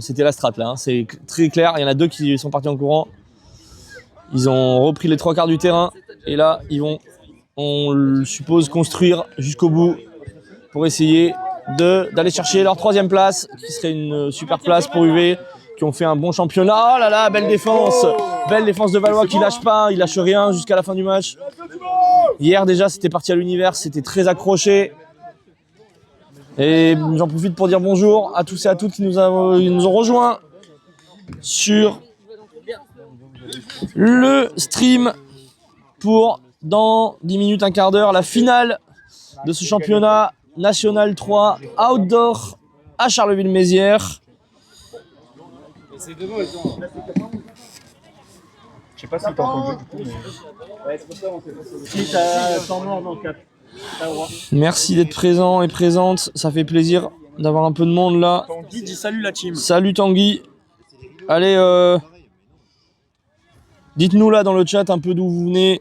Speaker 2: C'était la strat là. Hein. C'est très clair. Il y en a 2 qui sont partis en courant. Ils ont repris les 3 quarts du terrain. Et là, ils vont, on le suppose, construire jusqu'au bout pour essayer d'aller chercher leur 3e place, qui serait une super place pour UV, qui ont fait un bon championnat. Oh là là, belle défense. Belle défense de Valois qui lâche pas, il lâche rien jusqu'à la fin du match. Hier déjà, c'était parti à l'univers, c'était très accroché. Et j'en profite pour dire bonjour à tous et à toutes qui nous ont rejoints sur le stream pour dans 10 minutes, un quart d'heure, la finale de ce championnat national 3 outdoor à Charleville-Mézières.
Speaker 9: Je sais pas si t'as entendu du coup, mais...
Speaker 3: Si t'as temps mort dans le 4.
Speaker 2: Merci d'être présent et présente, ça fait plaisir d'avoir un peu de monde là.
Speaker 9: Tanguy dit salut la team.
Speaker 2: Salut Tanguy. Allez, dites-nous là dans le chat un peu d'où vous venez,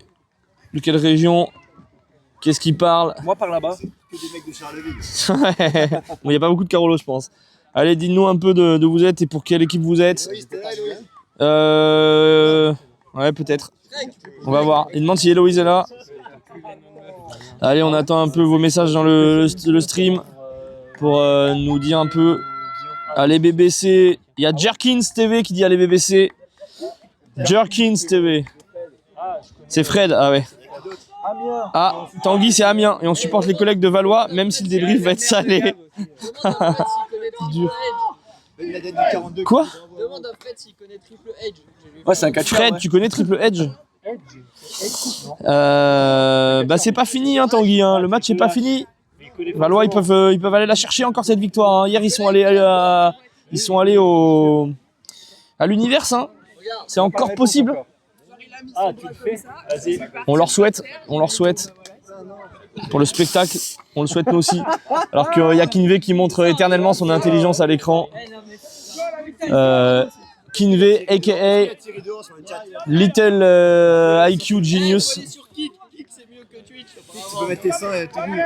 Speaker 2: de quelle région, qu'est-ce qui parle.
Speaker 9: Moi par là-bas.
Speaker 5: Que des mecs de Charleville.
Speaker 2: Bon, il n'y a pas beaucoup de Carolo, je pense. Allez, dites-nous un peu d'où vous êtes et pour quelle équipe vous êtes. Ouais, peut-être. On va voir. Il demande si Héloïse est là. Allez, on attend un peu vos messages dans le stream pour nous dire un peu. Allez, BBC. Il y a Jerkins TV qui dit allez, BBC. Jerkins TV. C'est Fred, ah ouais. Ah, Tanguy, c'est Amiens. Et on supporte les collègues de Valois, même si le débrief va être salé. Dur. Quoi?
Speaker 6: Demande à Fred s'il connaît Triple Edge.
Speaker 9: Ouais, c'est un catcheur.
Speaker 2: Fred,
Speaker 9: ouais.
Speaker 2: tu connais Triple Edge? Bah c'est pas fini hein, Tanguy, hein. Le match est pas fini. Valois ils peuvent aller la chercher encore cette victoire. Hein. Hier ils sont allés à l'univers. Hein. C'est encore possible.
Speaker 3: Ah, tu le fais? Vas-y.
Speaker 2: On leur souhaite. Pour le spectacle, on le souhaite nous aussi. Alors qu'il y a Kinvé qui montre éternellement son intelligence à l'écran. Kinvé, a.k.a. Little IQ Genius.
Speaker 5: Tu peux mettre tes seins et tout nu.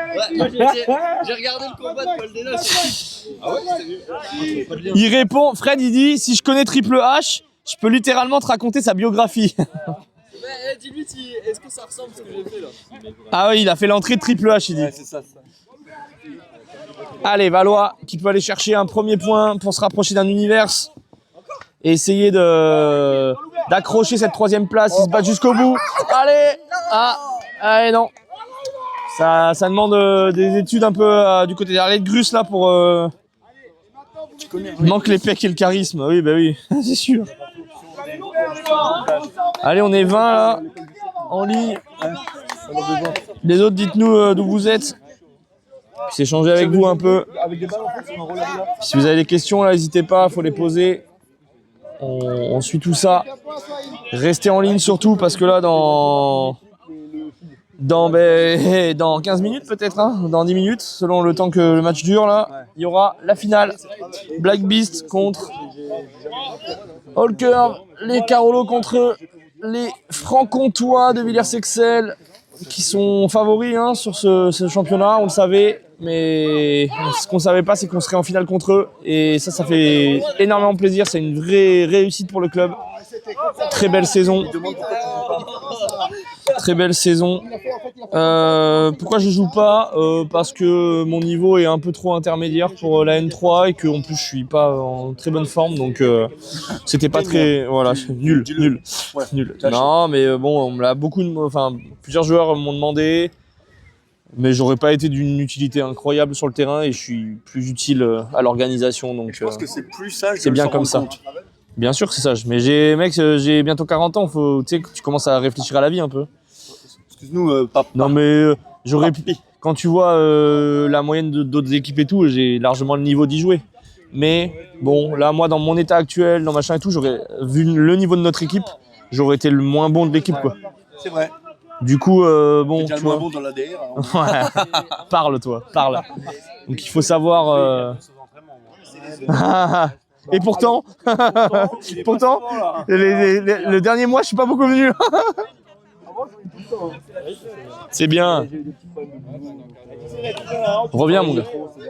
Speaker 6: J'ai regardé le combat de Paul Dena sur Kick.
Speaker 5: Ah ouais, c'est mieux.
Speaker 2: Il répond, Fred il dit, si je connais Triple H, je peux littéralement te raconter sa biographie.
Speaker 6: Dis-lui est-ce que ça ressemble à ce que j'ai fait là.
Speaker 2: Ah oui, il a fait l'entrée de Triple H, il dit.
Speaker 9: Ouais, c'est ça.
Speaker 2: Allez, Valois qui peut aller chercher un premier point pour se rapprocher d'un univers et essayer d'accrocher cette troisième place. Il se bat jusqu'au bout. Allez, allez non. Ça demande des études un peu du côté derrière de Grus là pour. Il manque les pecs et le charisme. Oui, bah oui, c'est sûr. Allez, on est 20 là en ligne. Les autres, dites-nous d'où vous êtes. Puis s'échanger avec vous un peu. Si vous avez des questions, là, n'hésitez pas, il faut les poser. On suit tout ça. Restez en ligne surtout parce que là, dans 15 minutes peut-être, hein, dans 10 minutes, selon le temps que le match dure, là, il y aura la finale. Black Beast contre All Curve, les Carolo contre les Franc-Comtois de Villers-Sexel qui sont favoris hein, sur ce championnat, on le savait. Mais ce qu'on savait pas, c'est qu'on serait en finale contre eux. Et ça fait énormément plaisir. C'est une vraie réussite pour le club. Très belle saison. Très belle saison. Pourquoi je joue pas parce que mon niveau est un peu trop intermédiaire pour la N3 et qu'en plus je suis pas en très bonne forme. Donc c'était pas très... Voilà, nul. Non, mais bon, on me l'a plusieurs joueurs m'ont demandé. Mais j'aurais pas été d'une utilité incroyable sur le terrain et je suis plus utile à l'organisation. Donc,
Speaker 9: je pense que c'est plus sage.
Speaker 2: C'est bien comme ça. Compte. Bien sûr que c'est sage. Mais j'ai bientôt 40 ans. Tu sais que tu commences à réfléchir à la vie un peu.
Speaker 9: Excuse-nous, papa.
Speaker 2: Non mais j'aurais pu. Quand tu vois la moyenne d'autres équipes et tout, j'ai largement le niveau d'y jouer. Mais bon, là moi dans mon état actuel, dans machin et tout, j'aurais vu le niveau de notre équipe, j'aurais été le moins bon de l'équipe quoi.
Speaker 9: C'est vrai.
Speaker 2: Du coup, bon.
Speaker 9: Déjà
Speaker 2: tu
Speaker 9: le moins
Speaker 2: vois.
Speaker 9: bon dans l'ADR.
Speaker 2: Ouais. Parle. Donc il faut savoir. Et pourtant, le dernier mois, je suis pas beaucoup venu. C'est bien. Reviens mon gars.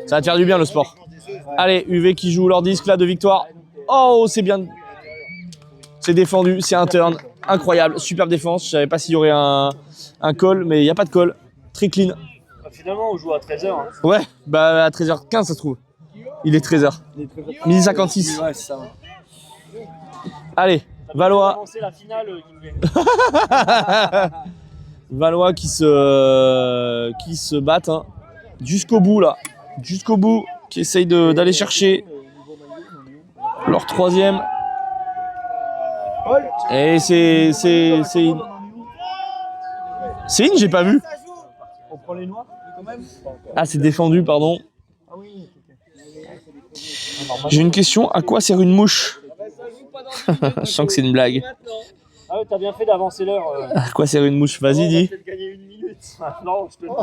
Speaker 2: Ça va te faire du bien le sport. Allez, UV qui joue leur disque là de victoire. Oh, c'est bien. C'est défendu, c'est un turn. Incroyable, superbe défense. Je savais pas s'il y aurait un call, mais il n'y a pas de call. Très clean.
Speaker 3: Finalement, on joue à 13h. Hein.
Speaker 2: Ouais, bah à 13h15 ça se trouve. Il est 13h. Midi 56.
Speaker 9: Ouais, c'est ça.
Speaker 2: Allez, Valois.
Speaker 3: Avancer la finale,
Speaker 2: Valois qui se battent hein. Jusqu'au bout là. Jusqu'au bout. Qui essayent d'aller chercher leur troisième. Et c'est in. C'est in, j'ai pas vu.
Speaker 3: On prend les noirs quand même.
Speaker 2: Ah, c'est défendu, pardon. J'ai une question. À quoi sert une mouche? Je sens que c'est une blague.
Speaker 3: Ah ouais, t'as bien fait d'avancer l'heure.
Speaker 2: À quoi sert une mouche? Vas-y, dis.
Speaker 3: Gagner 1 minute. Non, je te le dis.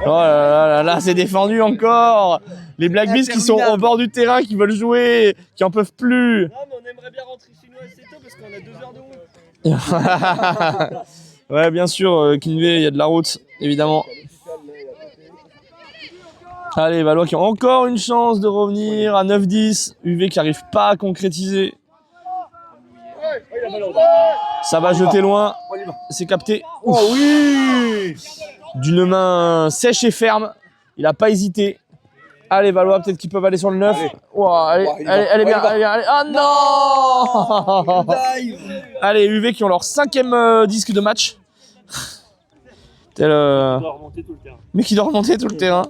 Speaker 2: Oh là là, c'est défendu encore. Les Blackbees qui sont au bord du terrain, qui veulent jouer, qui en peuvent plus.
Speaker 3: Non, mais on aimerait bien rentrer chez nous assez tôt parce qu'on a 2 heures de route.
Speaker 2: Ouais, bien sûr, Kinvey, il y a de la route, évidemment. Allez, Valois qui ont encore une chance de revenir à 9-10. UV qui n'arrive pas à concrétiser. Ça va jeter loin. C'est capté.
Speaker 9: Oh oui!
Speaker 2: D'une main sèche et ferme. Il n'a pas hésité. Allez, Valois, peut-être qu'ils peuvent aller sur le 9. Wow, allez, elle est bien, allez. Ah non! Allez, UV qui ont leur 5e disque de match. Tel, mais qui doit remonter tout le terrain.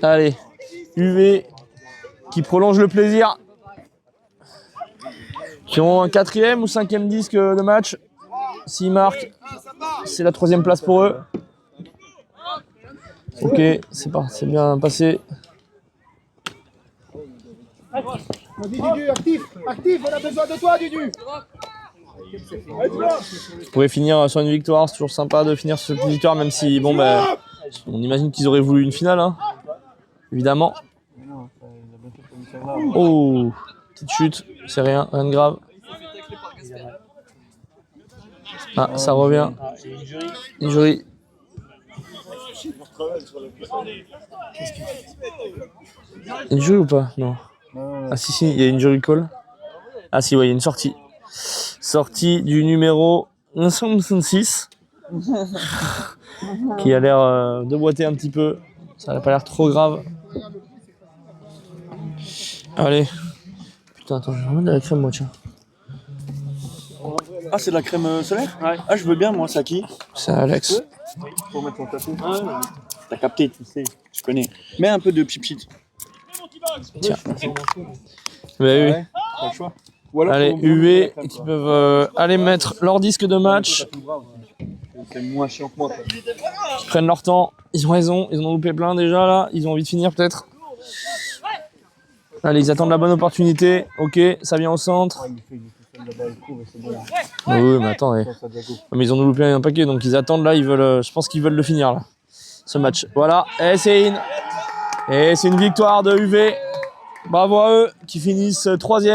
Speaker 2: Allez, UV qui prolonge le plaisir. Qui ont un 4e ou 5e disque de match. S'ils marquent, c'est la 3e place pour eux. Ok, c'est bien passé.
Speaker 6: Dudu, actif, on a besoin de toi, Dudu.
Speaker 2: Vous pouvez finir sur une victoire, c'est toujours sympa de finir sur une victoire, même si, bon, ben, on imagine qu'ils auraient voulu une finale, hein, évidemment. Oh, petite chute, c'est rien de grave. Ah, ça revient. Injury. Injury ou pas? Non. Ah si, il y a injury call. Ah si, ouais, il y a une sortie. Sortie du numéro 166 qui a l'air de boiter un petit peu. Ça n'a pas l'air trop grave. Allez. Putain, attends, je vais remettre de la crème, moi, tiens.
Speaker 9: Ah, c'est de la crème solaire?
Speaker 3: Ouais.
Speaker 9: Ah, je veux bien, moi, c'est à qui?
Speaker 2: C'est Alex.
Speaker 9: Pour mettre ton tapis. T'as capté, tu sais, je connais. Mets un peu de pipit.
Speaker 2: Tiens. Bah oui.
Speaker 9: Pas le choix. Ou alors,
Speaker 2: Allez,
Speaker 9: faut-
Speaker 2: UV qui peuvent aller mettre leur disque de match.
Speaker 9: C'est moins chiant que moi.
Speaker 2: Ils prennent leur temps. Ils ont raison. Ils en ont loupé plein déjà là. Ils ont envie de finir peut-être. Allez, ils attendent la bonne opportunité. Ok, ça vient au centre. Oui, mais attends. Mais ils ont loupé un paquet, donc ils attendent là. Ils veulent. Je pense qu'ils veulent le finir là. Ce match. Voilà. Et c'est in. Et c'est une victoire de UV. Bravo à eux qui finissent 3e.